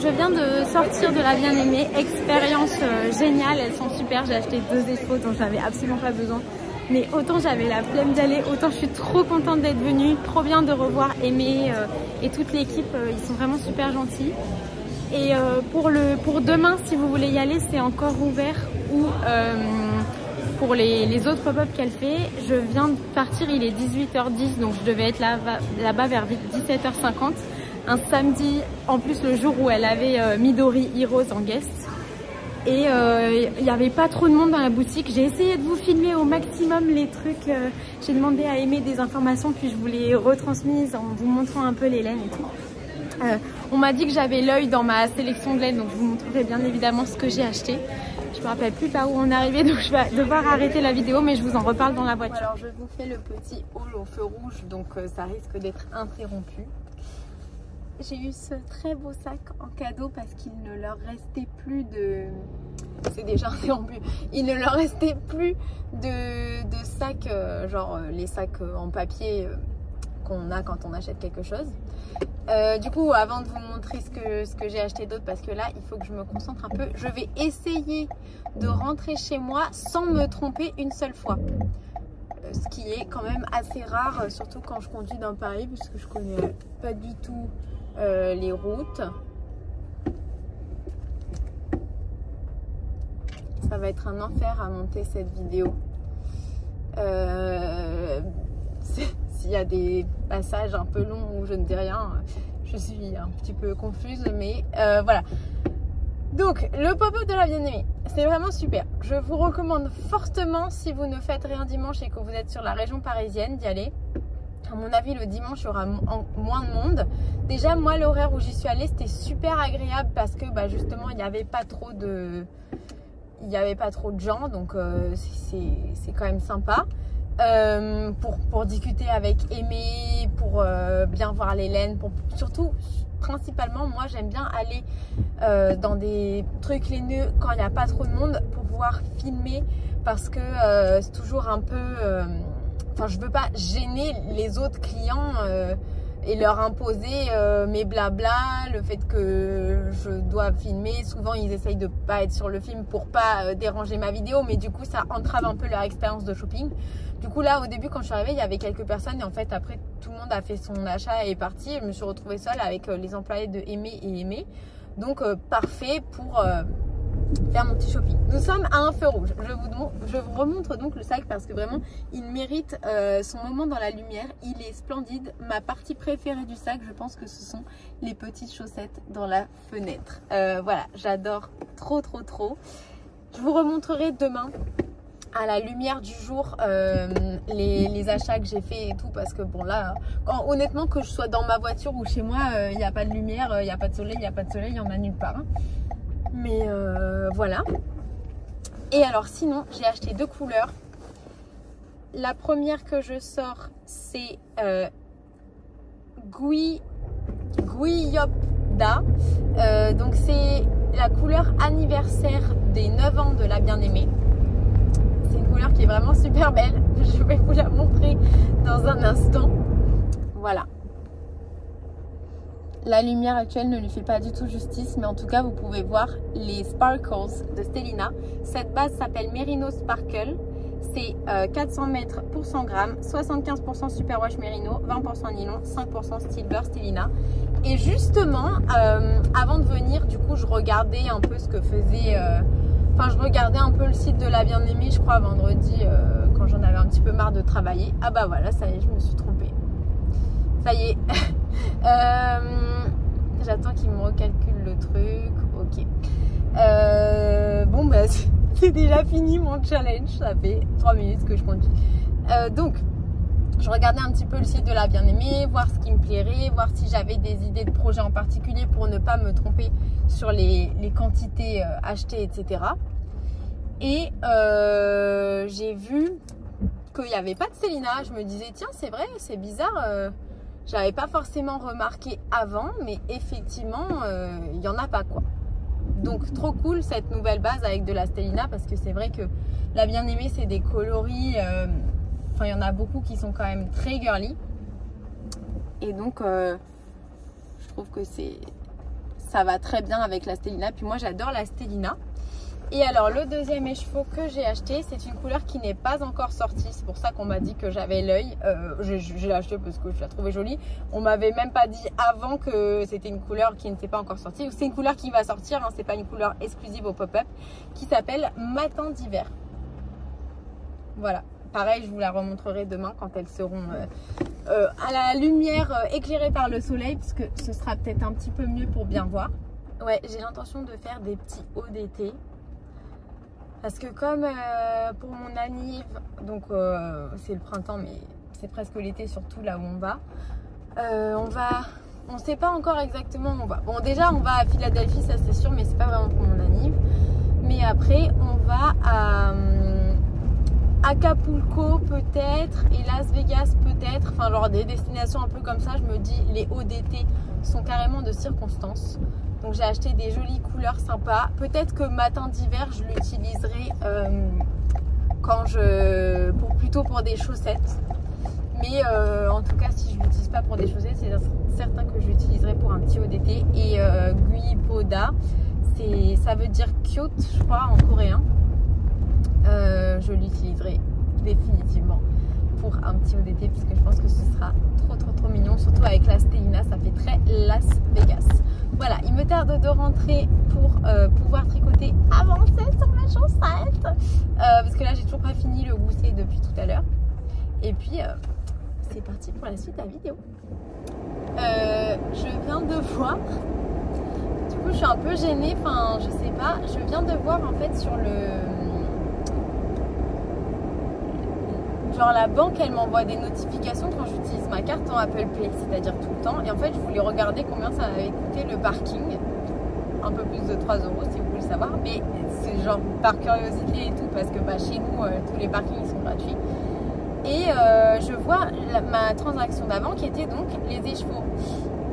je viens de sortir de la Bien-Aimée, expérience géniale, elles sont super, j'ai acheté 2 expos dont j'avais absolument pas besoin. Mais autant j'avais la flemme d'aller, autant je suis trop contente d'être venue, trop bien de revoir Aimé et toute l'équipe, ils sont vraiment super gentils. Et pour demain, si vous voulez y aller, c'est encore ouvert ou pour les autres pop-up qu'elle fait, je viens de partir, il est 18h10, donc je devais être là-bas vers 17h50. Un samedi, en plus le jour où elle avait Midori Heroes en guest. Et il n'y avait pas trop de monde dans la boutique. J'ai essayé de vous filmer au maximum les trucs. J'ai demandé à Aimé des informations, puis je vous les retransmises en vous montrant un peu les laines et tout. On m'a dit que j'avais l'œil dans ma sélection de laine, donc je vous montrerai bien évidemment ce que j'ai acheté. Je me rappelle plus par où on est arrivé, donc je vais devoir arrêter la vidéo, mais je vous en reparle dans la voiture. Alors je vous fais le petit haul au feu rouge, donc ça risque d'être interrompu. J'ai eu ce très beau sac en cadeau parce qu'il ne leur restait plus de... C'est déjà interrompu. Il ne leur restait plus de sacs, genre les sacs en papier qu'on a quand on achète quelque chose. Du coup, avant de vous montrer ce que j'ai acheté d'autre, parce que là, il faut que je me concentre un peu, je vais essayer de rentrer chez moi sans me tromper une seule fois. Ce qui est quand même assez rare, surtout quand je conduis dans Paris, parce que je connais pas du tout les routes. Ça va être un enfer à monter cette vidéo. S'il y a des passages un peu longs où je ne dis rien, je suis un petit peu confuse, mais voilà. Donc, le pop-up de la Bien-Aimée, c'est vraiment super. Je vous recommande fortement, si vous ne faites rien dimanche et que vous êtes sur la région parisienne, d'y aller. À mon avis, le dimanche, il y aura moins de monde. Déjà, moi, l'horaire où j'y suis allée, c'était super agréable parce que bah, justement, il n'y avait pas trop de gens, donc c'est quand même sympa. Pour discuter avec Aimé, pour bien voir les laines, surtout, principalement, moi, j'aime bien aller dans des trucs laineux quand il n'y a pas trop de monde pour pouvoir filmer parce que c'est toujours un peu... Enfin, je veux pas gêner les autres clients et leur imposer mes blabla, le fait que je dois filmer. Souvent, ils essayent de pas être sur le film pour pas déranger ma vidéo, mais du coup, ça entrave un peu leur expérience de shopping. Du coup, là, au début, quand je suis arrivée, il y avait quelques personnes et en fait, après, tout le monde a fait son achat et est parti. Je me suis retrouvée seule avec les employés de Aimé et Aimé. Donc, parfait pour... faire mon petit shopping. Nous sommes à un feu rouge. Je vous remontre donc le sac parce que vraiment il mérite son moment dans la lumière. Il est splendide. Ma partie préférée du sac, je pense que ce sont les petites chaussettes dans la fenêtre. Voilà, j'adore trop. Je vous remontrerai demain à la lumière du jour les achats que j'ai fait et tout parce que bon là honnêtement que je sois dans ma voiture ou chez moi il n'y a pas de lumière, il n'y a pas de soleil, il y en a nulle part hein. Mais voilà. Et alors sinon j'ai acheté 2 couleurs. La première que je sors c'est Guiyopda. Donc c'est la couleur anniversaire des 9 ans de la Bien-Aimée. C'est une couleur qui est vraiment super belle. Je vais vous la montrer dans un instant. Voilà. La lumière actuelle ne lui fait pas du tout justice, mais en tout cas, vous pouvez voir les sparkles de Stellina. Cette base s'appelle Merino Sparkle. C'est 400 mètres pour 100 grammes, 75% superwash Merino, 20% nylon, 5% silver Stellina. Et justement, avant de venir, du coup, je regardais un peu ce que faisait... Enfin, je regardais un peu le site de la Bien-Aimée, je crois, vendredi, quand j'en avais un petit peu marre de travailler. Ah bah voilà, ça y est, je me suis trompée. Ça y est. J'attends qu'il me recalcule le truc. Ok. Bon bah c'est déjà fini mon challenge. Ça fait 3 minutes que je conduis. Donc je regardais un petit peu le site de la Bien-Aimée, voir ce qui me plairait, voir si j'avais des idées de projets en particulier pour ne pas me tromper sur les quantités achetées, etc. Et j'ai vu qu'il n'y avait pas de Stellina. Je me disais tiens c'est vrai, c'est bizarre. J'avais pas forcément remarqué avant, mais effectivement, il n'y en a pas quoi. Donc trop cool cette nouvelle base avec de la Stellina parce que c'est vrai que la Bien-Aimée c'est des coloris, enfin il y en a beaucoup qui sont quand même très girly. Et donc je trouve que c'est ça va très bien avec la Stellina. Puis moi j'adore la Stellina. Et alors le deuxième écheveau que j'ai acheté, c'est une couleur qui n'est pas encore sortie. C'est pour ça qu'on m'a dit que j'avais l'œil. Je l'ai acheté parce que je la trouvais jolie. On m'avait même pas dit avant que c'était une couleur qui n'était pas encore sortie. C'est une couleur qui va sortir, hein, c'est pas une couleur exclusive au pop-up, qui s'appelle Matin d'hiver. Voilà. Pareil, je vous la remontrerai demain quand elles seront à la lumière éclairée par le soleil, parce que ce sera peut-être un petit peu mieux pour bien voir. Ouais, j'ai l'intention de faire des petits hauts d'été. Parce que comme pour mon anniv, donc c'est le printemps, mais c'est presque l'été surtout là où on va. On sait pas encore exactement où on va. Bon, déjà on va à Philadelphie, ça c'est sûr, mais c'est pas vraiment pour mon anniv. Mais après on va à Acapulco peut-être et Las Vegas peut-être. Enfin genre des destinations un peu comme ça. Je me dis les hauts d'été sont carrément de circonstance. Donc j'ai acheté des jolies couleurs sympas. Peut-être que Matin d'hiver, je l'utiliserai plutôt pour des chaussettes. Mais en tout cas, si je ne l'utilise pas pour des chaussettes, c'est certain que je l'utiliserai pour un petit haut d'été. Et Guipoda, ça veut dire cute, je crois, en coréen. Je l'utiliserai définitivement pour un petit haut d'été, puisque je pense que ce sera trop mignon, surtout avec la Stellina, ça fait très Las Vegas. Voilà, il me tarde de rentrer pour pouvoir tricoter, avancer sur ma chaussette, parce que là j'ai toujours pas fini le gousset depuis tout à l'heure. Et puis c'est parti pour la suite de la vidéo. Je viens de voir, du coup je suis un peu gênée, enfin je sais pas, je viens de voir en fait sur genre la banque, elle m'envoie des notifications quand j'utilise ma carte en Apple Pay, c'est-à-dire tout le temps. Et en fait, je voulais regarder combien ça avait coûté le parking. Un peu plus de 3 € si vous voulez savoir. Mais c'est genre par curiosité et tout, parce que chez nous, tous les parkings sont gratuits. Et je vois ma transaction d'avant qui était donc les écheveaux.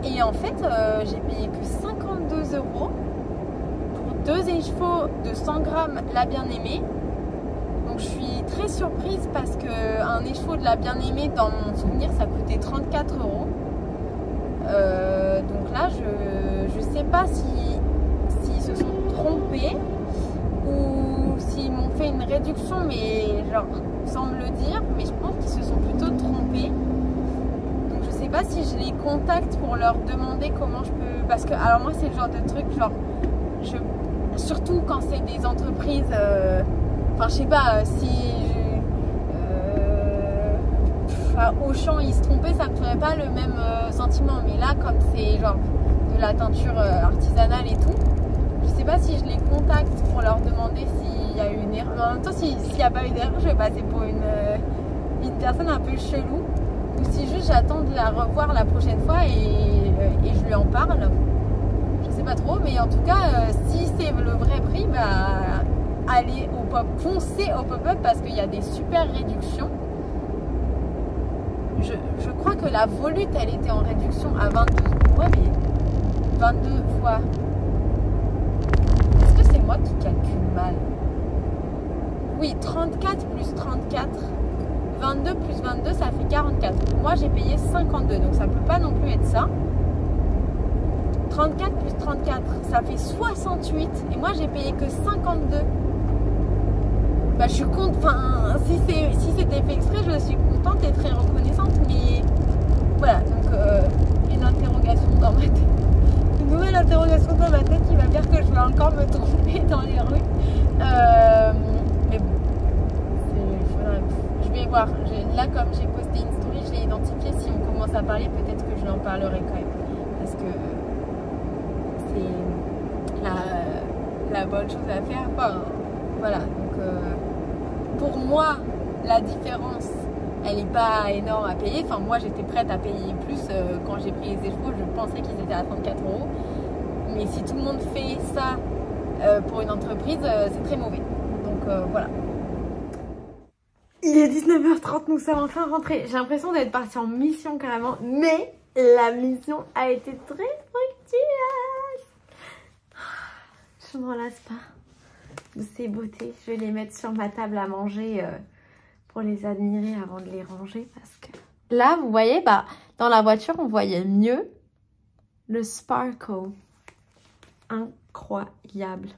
Et en fait, j'ai payé que 52 € pour 2 écheveaux de 100 grammes la bien-aimée. Donc je suis très surprise parce qu'un écheveau de la bien-aimée, dans mon souvenir, ça coûtait 34 €. Donc là, je sais pas s'ils se sont trompés ou s'ils m'ont fait une réduction, mais genre sans me le dire. Mais je pense qu'ils se sont plutôt trompés. Donc je sais pas si je les contacte pour leur demander comment je peux... Parce que, alors moi, c'est le genre de truc, genre... Surtout quand c'est des entreprises... Enfin, je sais pas, si Auchan il se trompait, ça me ferait pas le même sentiment. Mais là, comme c'est genre de la teinture artisanale et tout, je sais pas si je les contacte pour leur demander s'il y a eu une erreur. En même temps, s'il n'y a pas eu d'erreur, je vais passer pour une personne un peu chelou. Ou si juste j'attends de la revoir la prochaine fois et je lui en parle. Je sais pas trop, mais en tout cas, si c'est le vrai prix, bah... allez foncez au pop-up parce qu'il y a des super réductions. Je crois que la volute elle était en réduction à 22. Ouais, mais 22 fois. Est-ce que c'est moi qui calcule mal? Oui, 34 plus 34. 22 plus 22, ça fait 44. Moi j'ai payé 52, donc ça peut pas non plus être ça. 34 plus 34, ça fait 68. Et moi j'ai payé que 52. Bah, je suis contente, enfin, si c'était fait exprès, je suis contente et très reconnaissante, mais voilà, donc une interrogation dans ma tête, une nouvelle interrogation dans ma tête qui va dire que je vais encore me tromper dans les rues, mais bon, je vais voir, là comme j'ai posté une story, je l'ai identifié, si on commence à parler, peut-être que je l'en parlerai quand même, parce que c'est la bonne chose à faire, enfin, voilà, donc pour moi, la différence, elle n'est pas énorme à payer. Enfin, moi, j'étais prête à payer plus quand j'ai pris les écheveaux. Je pensais qu'ils étaient à 34 €. Mais si tout le monde fait ça pour une entreprise, c'est très mauvais. Donc, voilà. Il est 19h30, nous sommes enfin rentrés. J'ai l'impression d'être partie en mission carrément. Mais la mission a été très fructueuse. Je ne m'en lasse pas de ces beautés. Je vais les mettre sur ma table à manger pour les admirer avant de les ranger, parce que là vous voyez, bah dans la voiture on voyait mieux le sparkle. incroyable.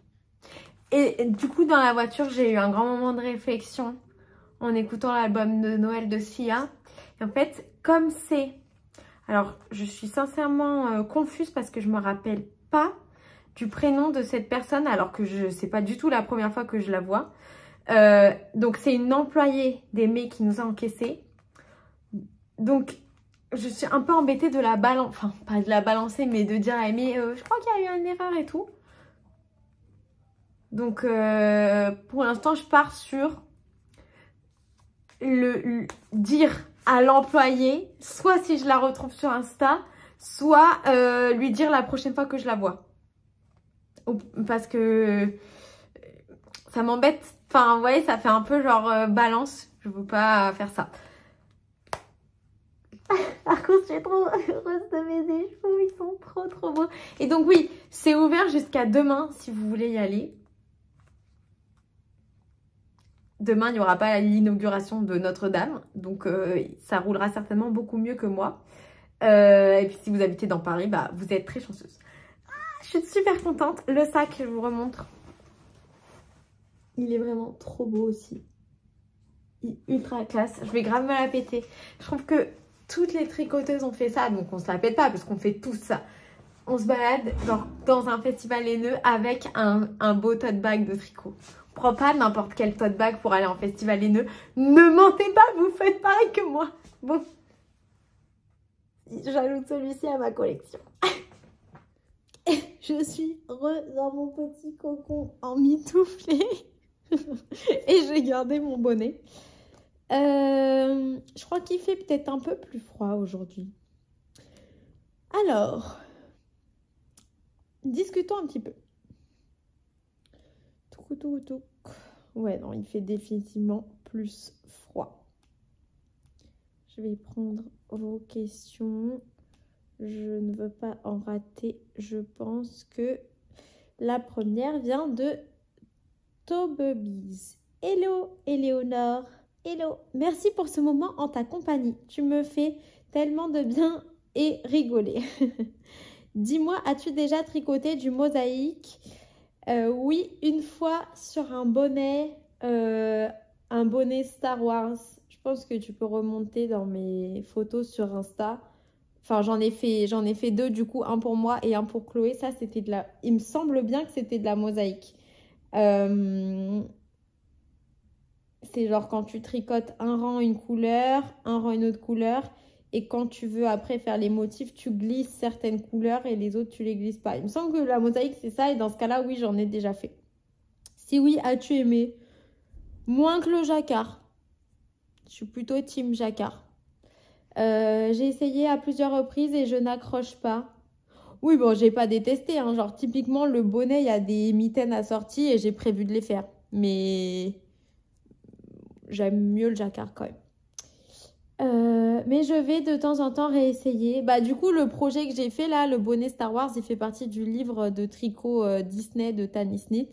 Et du coup, dans la voiture, j'ai eu un grand moment de réflexion en écoutant l'album de Noël de Sia. Et en fait, comme c'est... Alors, je suis sincèrement confuse parce que je me rappelle pas du prénom de cette personne, alors que je sais pas du tout la première fois que je la vois. Donc, c'est une employée d'Aimé qui nous a encaissé. Donc, je suis un peu embêtée de la balancer, enfin, pas de la balancer, mais de dire à Aimé, je crois qu'il y a eu une erreur et tout. Donc, pour l'instant, je pars sur le dire à l'employé, soit si je la retrouve sur Insta, soit lui dire la prochaine fois que je la vois. Parce que ça m'embête. Enfin, vous voyez, ça fait un peu genre balance. Je veux pas faire ça. Par contre, je suis trop heureuse de mes échevaux. Ils sont trop beaux. Et donc oui, c'est ouvert jusqu'à demain si vous voulez y aller. Demain, il n'y aura pas l'inauguration de Notre-Dame. Donc, ça roulera certainement beaucoup mieux que moi. Et puis, si vous habitez dans Paris, bah, vous êtes très chanceuse. Je suis super contente. Le sac, je vous remontre. Il est vraiment trop beau aussi. Il est ultra classe. Je vais grave me la péter. Je trouve que toutes les tricoteuses ont fait ça. Donc, on se la pète pas parce qu'on fait tout ça. On se balade genre, dans un festival haineux avec un beau tote bag de tricot. On prend pas n'importe quel tote bag pour aller en festival haineux. Ne mentez pas, vous faites pareil que moi. Bon. J'ajoute celui-ci à ma collection. Je suis dans mon petit cocon emmitouflé. Et j'ai gardé mon bonnet. Je crois qu'il fait peut-être un peu plus froid aujourd'hui. Alors, discutons un petit peu. Tout. Ouais, non, il fait définitivement plus froid. Je vais prendre vos questions. Je ne veux pas en rater. Je pense que la première vient de Tobebiz. Hello, Éléonore. Hello. Merci pour ce moment en ta compagnie. Tu me fais tellement de bien et rigoler. Dis-moi, as-tu déjà tricoté du mosaïque? Oui, une fois sur un bonnet Star Wars. Je pense que tu peux remonter dans mes photos sur Insta. Enfin, j'en ai fait deux du coup, un pour moi et un pour Chloé. Ça, c'était de la... Il me semble bien que c'était de la mosaïque. C'est genre quand tu tricotes un rang une couleur, un rang une autre couleur. Et quand tu veux après faire les motifs, tu glisses certaines couleurs et les autres, tu les glisses pas. Il me semble que la mosaïque, c'est ça. Et dans ce cas-là, oui, j'en ai déjà fait. Si oui, as-tu aimé? Moins que le jacquard. Je suis plutôt team jacquard. J'ai essayé à plusieurs reprises et je n'accroche pas. Oui, bon, j'ai pas détesté. Hein. Genre, typiquement, le bonnet, il y a des mitaines assorties et j'ai prévu de les faire. Mais j'aime mieux le jacquard quand même. Mais je vais de temps en temps réessayer. Bah, du coup, le projet que j'ai fait là, le bonnet Star Wars, il fait partie du livre de tricot Disney de Tanis Knit.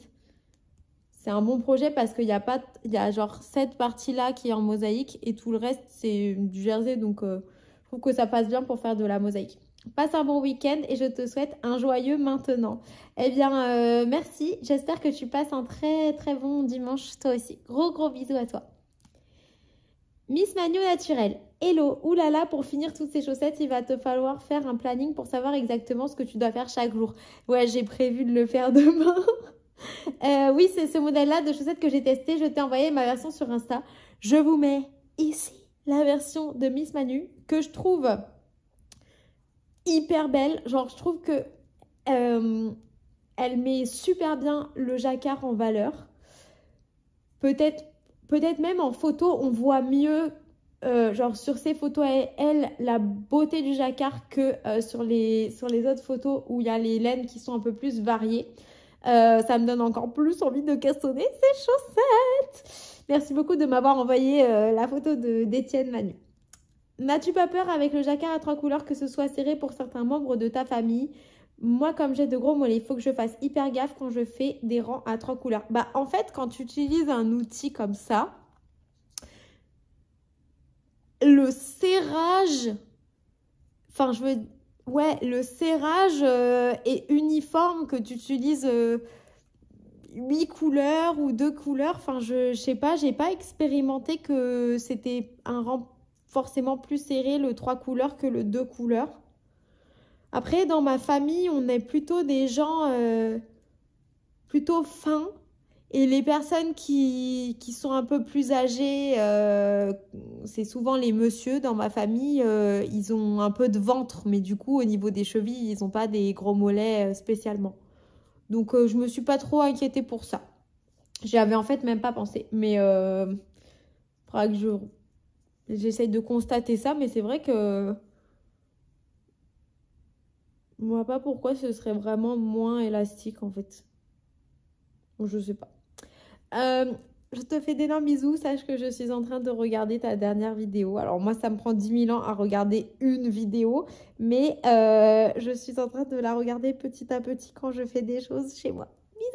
C'est un bon projet parce qu'il y a genre cette partie-là qui est en mosaïque et tout le reste, c'est du jersey. Donc, je trouve que ça passe bien pour faire de la mosaïque. Passe un bon week-end et je te souhaite un joyeux maintenant. Eh bien, merci. J'espère que tu passes un très très bon dimanche toi aussi. Gros bisous à toi. Miss Manu Naturel. Hello, oulala, pour finir toutes ces chaussettes, il va te falloir faire un planning pour savoir exactement ce que tu dois faire chaque jour. Ouais, j'ai prévu de le faire demain. Oui, c'est ce modèle-là de chaussettes que j'ai testé. Je t'ai envoyé ma version sur Insta. Je vous mets ici la version de Miss Manu que je trouve hyper belle. Genre, je trouve que elle met super bien le jacquard en valeur. Peut-être même en photo, on voit mieux, genre sur ces photos à elle, la beauté du jacquard que sur les autres photos où il y a les laines qui sont un peu plus variées. Ça me donne encore plus envie de cassonner ces chaussettes. Merci beaucoup de m'avoir envoyé la photo d'Étienne Manu. N'as-tu pas peur avec le jacquard à 3 couleurs que ce soit serré pour certains membres de ta famille? Moi, comme j'ai de gros mollets, il faut que je fasse hyper gaffe quand je fais des rangs à 3 couleurs. Bah, en fait, quand tu utilises un outil comme ça, le serrage, enfin, ouais, le serrage est uniforme, que tu utilises 8 couleurs ou 2 couleurs. Enfin, je sais pas, j'ai pas expérimenté que c'était un rang forcément plus serré, le 3 couleurs, que le 2 couleurs. Après, dans ma famille, on est plutôt des gens plutôt fins. Et les personnes qui sont un peu plus âgées, c'est souvent les messieurs dans ma famille, ils ont un peu de ventre, mais du coup, au niveau des chevilles, ils n'ont pas des gros mollets spécialement. Donc, je me suis pas trop inquiétée pour ça. J'y avais en fait même pas pensé. Mais faudra que j'essaye de constater ça, mais c'est vrai que je vois pas pourquoi ce serait vraiment moins élastique en fait. Je sais pas. Je te fais d'énormes bisous. Sache que je suis en train de regarder ta dernière vidéo. Alors moi, ça me prend 10 000 ans à regarder une vidéo. Mais je suis en train de la regarder petit à petit quand je fais des choses chez moi. Bisous,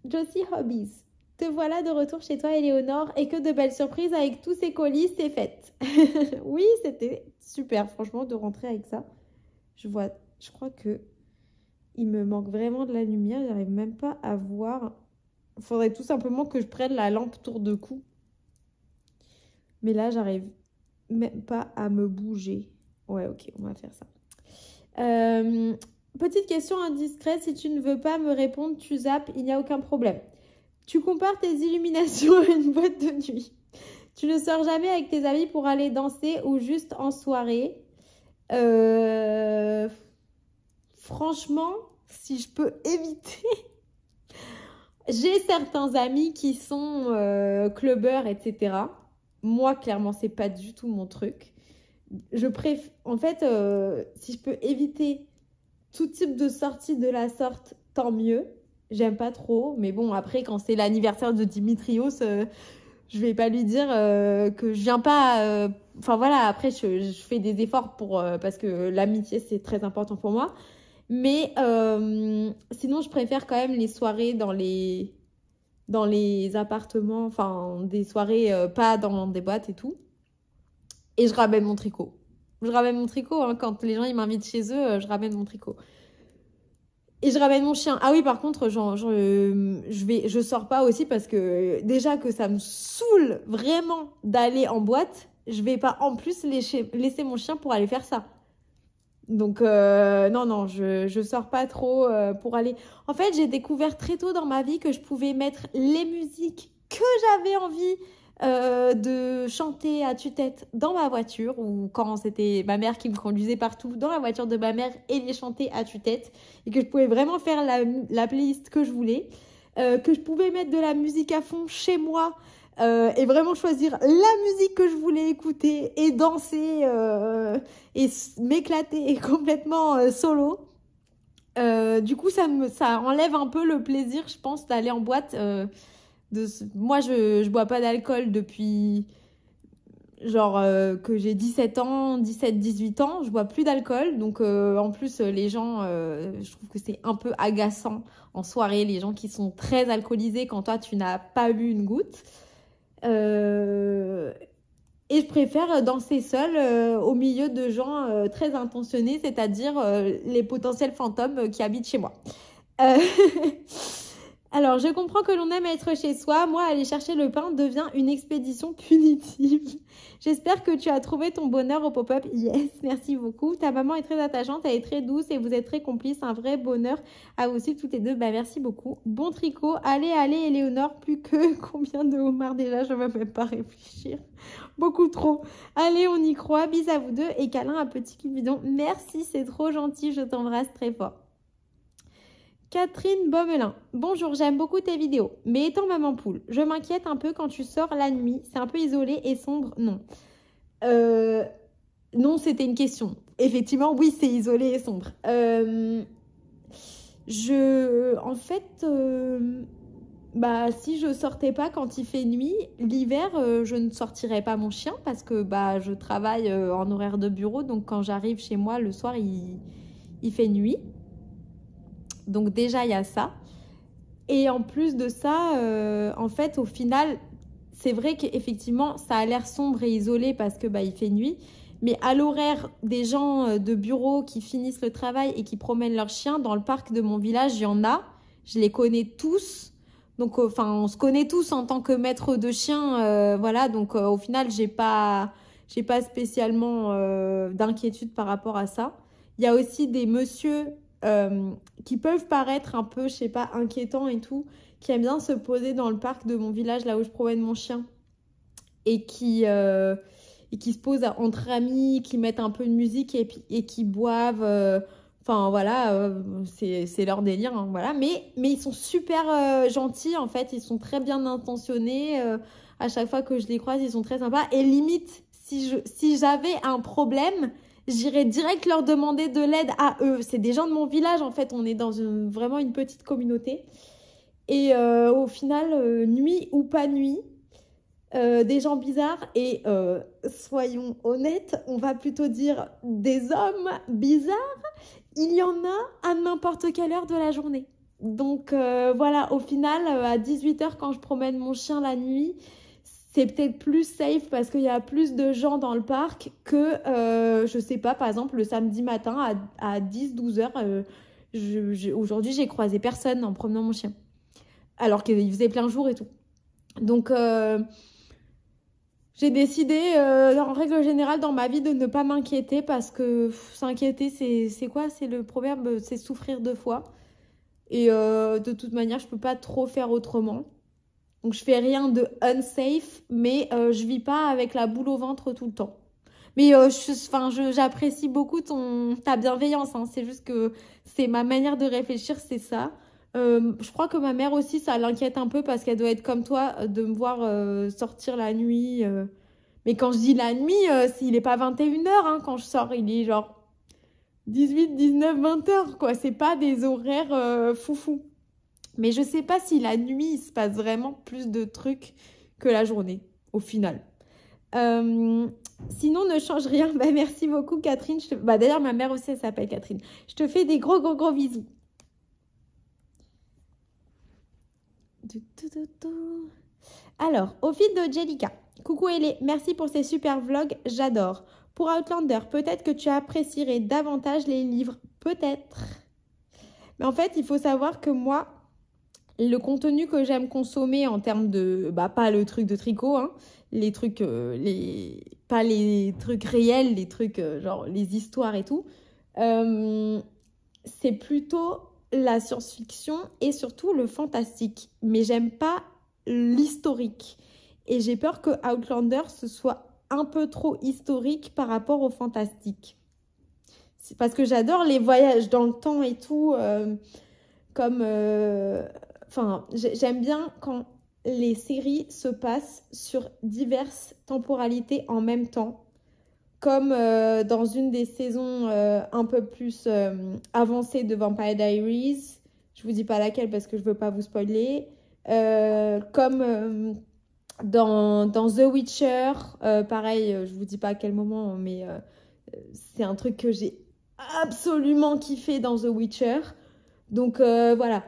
bisous. Josie Hobbies. Te voilà de retour chez toi, Éléonore. Et que de belles surprises avec tous ces colis, c'est fait. Oui, c'était super, franchement, de rentrer avec ça. Je crois que il me manque vraiment de la lumière. J'arrive même pas à voir. Il faudrait tout simplement que je prenne la lampe tour de cou. Mais là, j'arrive même pas à me bouger. Ouais, ok, on va faire ça. Petite question indiscrète. Si tu ne veux pas me répondre, tu zappes, il n'y a aucun problème. Tu compares tes illuminations à une boîte de nuit. Tu ne sors jamais avec tes amis pour aller danser ou juste en soirée. Franchement, si je peux éviter... J'ai certains amis qui sont clubbers, etc. Moi, clairement, c'est pas du tout mon truc. En fait, si je peux éviter tout type de sortie de la sorte, tant mieux. J'aime pas trop. Mais bon, après, quand c'est l'anniversaire de Dimitrios, je vais pas lui dire que je viens pas... Enfin voilà, après, je fais des efforts parce que l'amitié, c'est très important pour moi. Mais sinon, je préfère quand même les soirées dans les appartements, enfin des soirées pas dans des boîtes et tout. Et je ramène mon tricot. Je ramène mon tricot, hein, quand les gens ils m'invitent chez eux, je ramène mon tricot. Et je ramène mon chien. Ah oui, par contre, je sors pas aussi parce que déjà que ça me saoule vraiment d'aller en boîte, je vais pas en plus laisser mon chien pour aller faire ça. Donc, non, je sors pas trop pour aller... En fait, j'ai découvert très tôt dans ma vie que je pouvais mettre les musiques que j'avais envie de chanter à tue-tête dans ma voiture, ou quand c'était ma mère qui me conduisait partout, dans la voiture de ma mère, et les chanter à tue-tête, et que je pouvais vraiment faire la playlist que je voulais, que je pouvais mettre de la musique à fond chez moi, et vraiment choisir la musique que je voulais écouter et danser et m'éclater complètement solo. Du coup, ça enlève un peu le plaisir, je pense, d'aller en boîte. Moi, je bois pas d'alcool depuis genre que j'ai 17 ans, 17-18 ans. Je bois plus d'alcool. Donc, en plus, les gens, je trouve que c'est un peu agaçant en soirée, les gens qui sont très alcoolisés quand toi, tu n'as pas bu une goutte. Et je préfère danser seule au milieu de gens très intentionnés, c'est-à-dire les potentiels fantômes qui habitent chez moi. Alors, je comprends que l'on aime être chez soi. Moi, aller chercher le pain devient une expédition punitive. J'espère que tu as trouvé ton bonheur au pop-up. Yes, merci beaucoup. Ta maman est très attachante, elle est très douce et vous êtes très complices. Un vrai bonheur à vous aussi toutes les deux. Bah, merci beaucoup. Bon tricot. Allez, Éléonore. Plus que combien de homards déjà? Je ne vais même pas réfléchir. Beaucoup trop. Allez, on y croit. Bis à vous deux et câlin à petit Cupidon. Merci, c'est trop gentil. Je t'embrasse très fort. Catherine Baumelin. Bonjour, j'aime beaucoup tes vidéos. Mais étant maman poule, je m'inquiète un peu quand tu sors la nuit. C'est un peu isolé et sombre. Non. Non, c'était une question. Effectivement, oui, c'est isolé et sombre. En fait, si je sortais pas quand il fait nuit, l'hiver, je ne sortirais pas mon chien parce que je travaille en horaire de bureau. Donc, quand j'arrive chez moi, le soir, il fait nuit. Donc déjà, il y a ça. Et en plus de ça, en fait, au final, c'est vrai qu'effectivement, ça a l'air sombre et isolé parce que il fait nuit. mais à l'horaire des gens de bureau qui finissent le travail et qui promènent leurs chiens, dans le parc de mon village, il y en a. Je les connais tous. Donc, enfin, on se connaît tous en tant que maître de chien. Voilà, donc au final, j'ai pas spécialement d'inquiétude par rapport à ça. Il y a aussi des messieurs qui peuvent paraître un peu, je sais pas, inquiétants et tout, qui aiment bien se poser dans le parc de mon village, là où je promène mon chien, et qui se posent entre amis, qui mettent un peu de musique et qui boivent. Enfin, voilà, c'est leur délire, hein, voilà. Mais ils sont super gentils, en fait. Ils sont très bien intentionnés. À chaque fois que je les croise, ils sont très sympas. Et limite, si j'avais un problème, j'irais direct leur demander de l'aide à eux. C'est des gens de mon village, en fait. On est dans vraiment une petite communauté. Et au final, nuit ou pas nuit, des gens bizarres et soyons honnêtes, on va plutôt dire des hommes bizarres, il y en a à n'importe quelle heure de la journée. Donc voilà, au final, à 18 h quand je promène mon chien la nuit, c'est peut-être plus safe parce qu'il y a plus de gens dans le parc que, je sais pas, par exemple, le samedi matin à 10-12 h. Aujourd'hui, j'ai croisé personne en promenant mon chien. Alors qu'il faisait plein jour et tout. Donc, j'ai décidé, en règle générale, dans ma vie, de ne pas m'inquiéter parce que s'inquiéter, c'est quoi? C'est le proverbe, c'est souffrir deux fois. Et de toute manière, je peux pas trop faire autrement. Donc, je fais rien de unsafe, mais je vis pas avec la boule au ventre tout le temps. Mais j'apprécie beaucoup ta bienveillance, hein. C'est juste que c'est ma manière de réfléchir, c'est ça. Je crois que ma mère aussi, ça l'inquiète un peu parce qu'elle doit être comme toi, de me voir sortir la nuit. Mais quand je dis la nuit, il n'est pas 21 h hein, quand je sors, il est genre 18, 19, 20 h, quoi. C'est pas des horaires foufou. Mais je sais pas si la nuit, il se passe vraiment plus de trucs que la journée, au final. Sinon, ne change rien. Bah, merci beaucoup, Catherine. D'ailleurs, ma mère aussi, elle s'appelle Catherine. Je te fais des gros, gros, gros bisous. Alors, au fil de Jellica. Coucou Elé, merci pour ces super vlogs, j'adore. Pour Outlander, peut-être que tu apprécierais davantage les livres, peut-être. Mais en fait, il faut savoir que moi, le contenu que j'aime consommer en termes de... pas le truc de tricot, hein, les trucs... pas les trucs réels, les trucs genre les histoires et tout. C'est plutôt la science-fiction et surtout le fantastique. Mais j'aime pas l'historique. Et j'ai peur que Outlander, ce soit un peu trop historique par rapport au fantastique. C'est parce que j'adore les voyages dans le temps et tout. J'aime bien quand les séries se passent sur diverses temporalités en même temps. Comme dans une des saisons un peu plus avancées de Vampire Diaries. Je vous dis pas laquelle parce que je veux pas vous spoiler. Comme dans The Witcher. Pareil, je vous dis pas à quel moment, mais c'est un truc que j'ai absolument kiffé dans The Witcher. Donc voilà.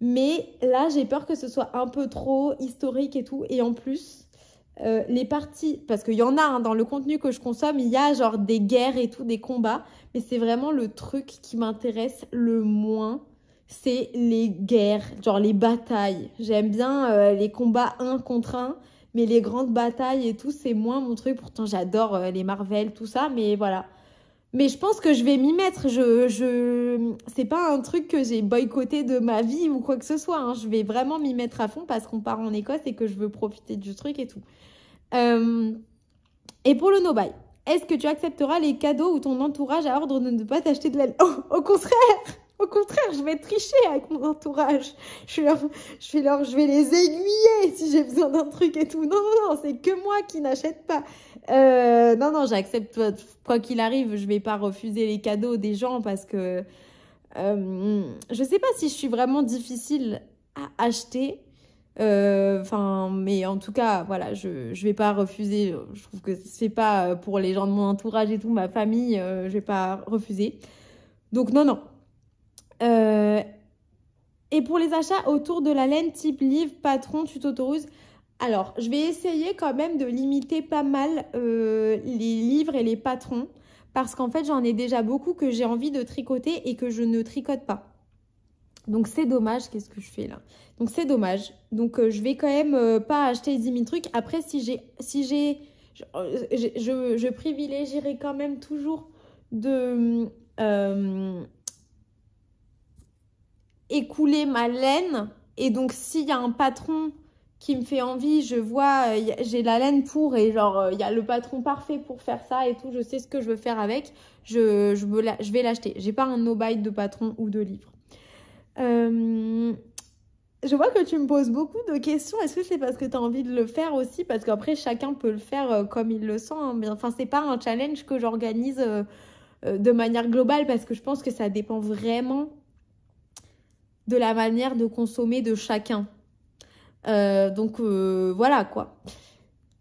Mais là, j'ai peur que ce soit un peu trop historique et tout. Et en plus... les parties, parce qu'il y en a hein, dans le contenu que je consomme, il y a genre des guerres et tout, des combats, mais c'est vraiment le truc qui m'intéresse le moins, c'est les guerres, genre les batailles. J'aime bien les combats 1 contre 1, mais les grandes batailles et tout, c'est moins mon truc. Pourtant, j'adore les Marvel, tout ça, mais voilà. Mais je pense que je vais m'y mettre. C'est pas un truc que j'ai boycotté de ma vie ou quoi que ce soit, hein. Je vais vraiment m'y mettre à fond parce qu'on part en Écosse et que je veux profiter du truc et tout. Et pour le no-buy, est-ce que tu accepteras les cadeaux où ton entourage a ordre de ne pas t'acheter de la... Oh, au contraire, je vais tricher avec mon entourage. Je vais les aiguiller si j'ai besoin d'un truc et tout. Non, c'est que moi qui n'achète pas. Non, j'accepte. Quoi qu'il arrive, je vais pas refuser les cadeaux des gens parce que je sais pas si je suis vraiment difficile à acheter. Mais en tout cas, voilà, je vais pas refuser. Je trouve que c'est pas pour les gens de mon entourage et tout, ma famille, je vais pas refuser. Donc non. Et pour les achats autour de la laine type livre, patron, tu t'autorises? Alors, je vais essayer quand même de limiter pas mal les livres et les patrons. Parce qu'en fait, j'en ai déjà beaucoup que j'ai envie de tricoter et que je ne tricote pas. Donc, c'est dommage. Qu'est-ce que je fais là? Donc, c'est dommage. Donc, je vais quand même pas acheter 10 000 trucs. Après, je privilégierai quand même toujours de écouler ma laine. Et donc, s'il y a un patron qui me fait envie, je vois, j'ai la laine pour et genre, il y a le patron parfait pour faire ça et tout, je sais ce que je veux faire avec, je vais l'acheter. J'ai pas un no-buy de patron ou de livre. Je vois que tu me poses beaucoup de questions. Est-ce que c'est parce que tu as envie de le faire aussi? Parce qu'après, chacun peut le faire comme il le sent. Hein. Enfin, c'est pas un challenge que j'organise de manière globale parce que je pense que ça dépend vraiment de la manière de consommer de chacun. Donc voilà quoi.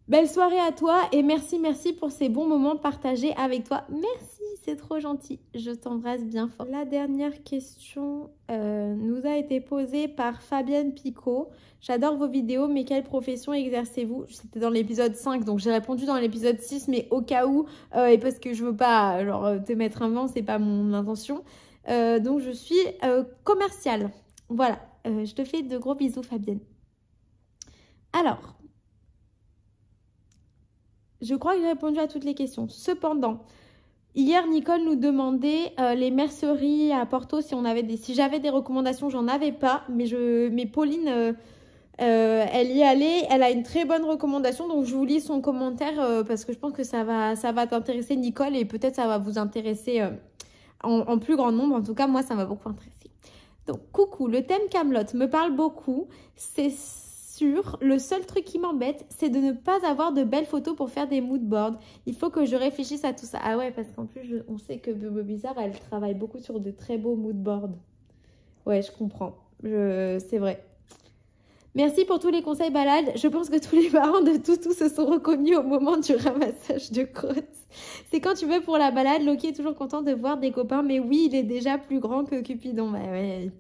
Belle soirée à toi et merci pour ces bons moments partagés avec toi. Merci, c'est trop gentil. Je t'embrasse bien fort. La dernière question nous a été posée par Fabienne Picot. J'adore vos vidéos, mais quelle profession exercez-vous? C'était dans l'épisode 5, donc j'ai répondu dans l'épisode 6, mais au cas où, et parce que je veux pas genre, te mettre un vent, c'est pas mon intention. Donc je suis commerciale. Voilà, je te fais de gros bisous Fabienne. Alors, je crois que j'ai répondu à toutes les questions. Cependant, hier, Nicole nous demandait les merceries à Porto si j'avais des recommandations. J'en avais pas, mais Pauline, elle y allait. Elle a une très bonne recommandation, donc je vous lis son commentaire parce que je pense que ça va t'intéresser, Nicole, et peut-être ça va vous intéresser en plus grand nombre. En tout cas, moi, ça m'a beaucoup intéressé. Donc, coucou, le thème Kaamelott me parle beaucoup. C'est sûr, le seul truc qui m'embête, c'est de ne pas avoir de belles photos pour faire des mood boards. Il faut que je réfléchisse à tout ça. Ah ouais, parce qu'en plus, on sait que Bobo Bizarre, elle travaille beaucoup sur de très beaux mood boards. Ouais, je comprends. C'est vrai. Merci pour tous les conseils balades. Je pense que tous les parents de Toutou se sont reconnus au moment du ramassage de crottes. C'est quand tu veux pour la balade. Loki est toujours content de voir des copains. Mais oui, il est déjà plus grand que Cupidon. Bah ouais,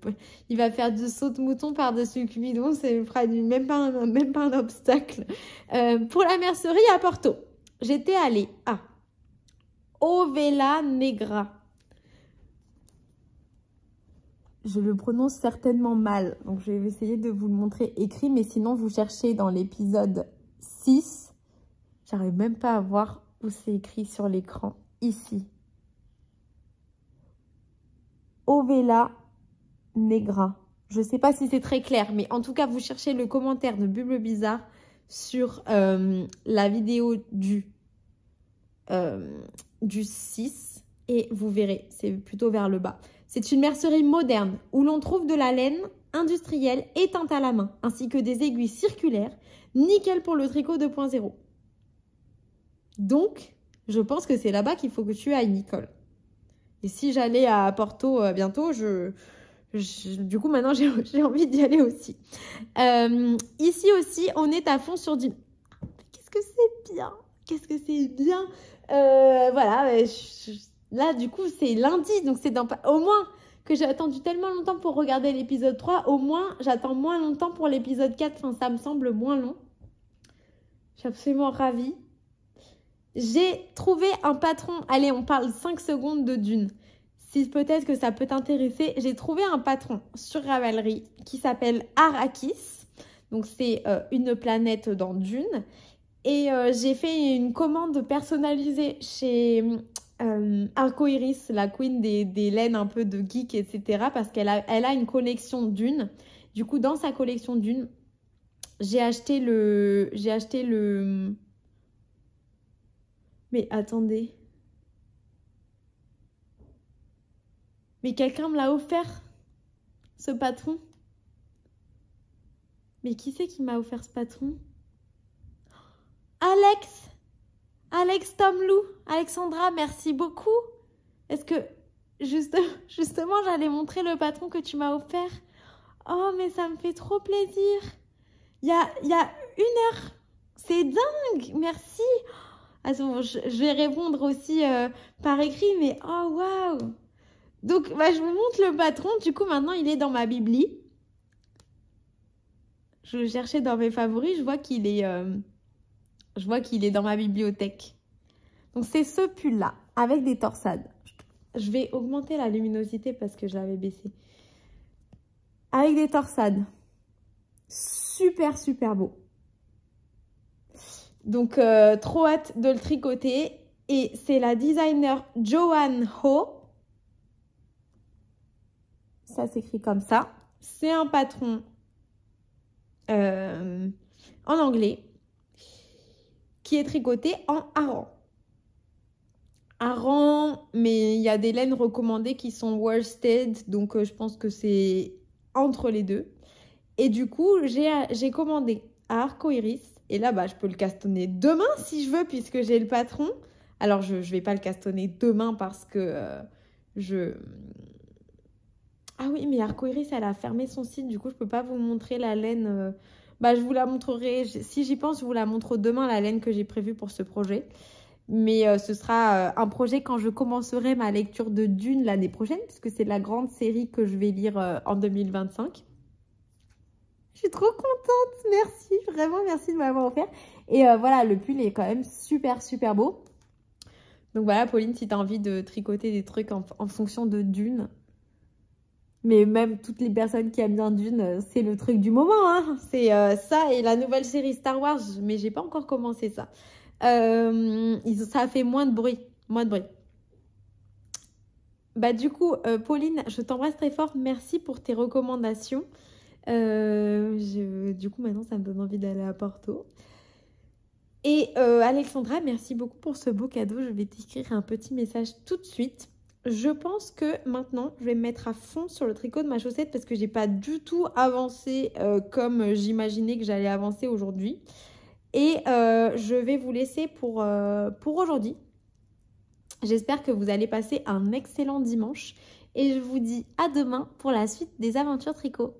il va faire du saut de mouton par-dessus Cupidon. Ça ne fera même pas un obstacle. Pour la mercerie à Porto, j'étais allée à Ovella Negra. Je le prononce certainement mal, donc je vais essayer de vous le montrer écrit, mais sinon vous cherchez dans l'épisode 6. J'arrive même pas à voir où c'est écrit sur l'écran. Ici. Ovella Negra. Je sais pas si c'est très clair, mais en tout cas, vous cherchez le commentaire de Buble Bizarre sur la vidéo du 6 et vous verrez, c'est plutôt vers le bas. C'est une mercerie moderne où l'on trouve de la laine industrielle éteinte à la main, ainsi que des aiguilles circulaires, nickel pour le tricot 2.0. Donc, je pense que c'est là-bas qu'il faut que tu ailles, Nicole. Et si j'allais à Porto bientôt, du coup, maintenant, j'ai envie d'y aller aussi. Ici aussi, on est à fond sur du... Qu'est-ce que c'est bien! Qu'est-ce que c'est bien! Voilà, là, du coup, c'est lundi, donc c'est au moins que j'ai attendu tellement longtemps pour regarder l'épisode 3, au moins, j'attends moins longtemps pour l'épisode 4, enfin, ça me semble moins long. Je suis absolument ravie. J'ai trouvé un patron, allez, on parle 5 secondes de Dune. Si peut-être que ça peut t'intéresser, j'ai trouvé un patron sur Ravelry qui s'appelle Arrakis. Donc, c'est une planète dans Dune. Et j'ai fait une commande personnalisée chez... Arcoiris, la queen des laines un peu de geek, etc. Parce qu'elle a une collection Dune. Du coup, dans sa collection Dune, j'ai acheté le... Mais attendez. Mais quelqu'un me l'a offert, ce patron. Mais qui c'est qui m'a offert ce patron? Alex Tomlou, Alexandra, merci beaucoup. Est-ce que, justement, j'allais montrer le patron que tu m'as offert? Oh, mais ça me fait trop plaisir. Il y a 1 heure. C'est dingue, merci. Attends, je vais répondre aussi par écrit, mais oh, waouh. Donc, je vous montre le patron. Du coup, maintenant, il est dans ma bibli. Je le cherchais dans mes favoris, je vois qu'il est dans ma bibliothèque. Donc c'est ce pull-là, avec des torsades. Je vais augmenter la luminosité parce que je l'avais baissé. Avec des torsades. Super, super beau. Donc, trop hâte de le tricoter. Et c'est la designer Joanne Ho. Ça s'écrit comme ça. C'est un patron en anglais qui est tricoté en hareng. Hareng, mais il y a des laines recommandées qui sont worsted, donc je pense que c'est entre les deux. Et du coup, j'ai commandé à Arcoiris. Et là, bah, je peux le castonner demain si je veux, puisque j'ai le patron. Alors, je ne vais pas le castonner demain parce que Ah oui, mais Arcoiris, elle a fermé son site. Du coup, je ne peux pas vous montrer la laine. Bah, je vous la montrerai. Si j'y pense, je vous la montre demain, la laine que j'ai prévue pour ce projet. Mais ce sera un projet quand je commencerai ma lecture de Dune l'année prochaine, puisque c'est la grande série que je vais lire en 2025. Je suis trop contente, merci, vraiment merci de m'avoir offert. Et voilà, le pull est quand même super, super beau. Donc voilà, Pauline, si tu as envie de tricoter des trucs en fonction de Dune, mais même toutes les personnes qui aiment bien Dune, c'est le truc du moment, hein. C'est ça et la nouvelle série Star Wars, mais j'ai pas encore commencé ça. Ça a fait moins de bruit, Bah du coup, Pauline, je t'embrasse très fort, merci pour tes recommandations. Du coup, maintenant, ça me donne envie d'aller à Porto. Et Alexandra, merci beaucoup pour ce beau cadeau. Je vais t'écrire un petit message tout de suite. Je pense que maintenant, je vais me mettre à fond sur le tricot de ma chaussette parce que j'ai pas du tout avancé comme j'imaginais que j'allais avancer aujourd'hui. Et je vais vous laisser pour aujourd'hui. J'espère que vous allez passer un excellent dimanche. Et je vous dis à demain pour la suite des aventures tricot.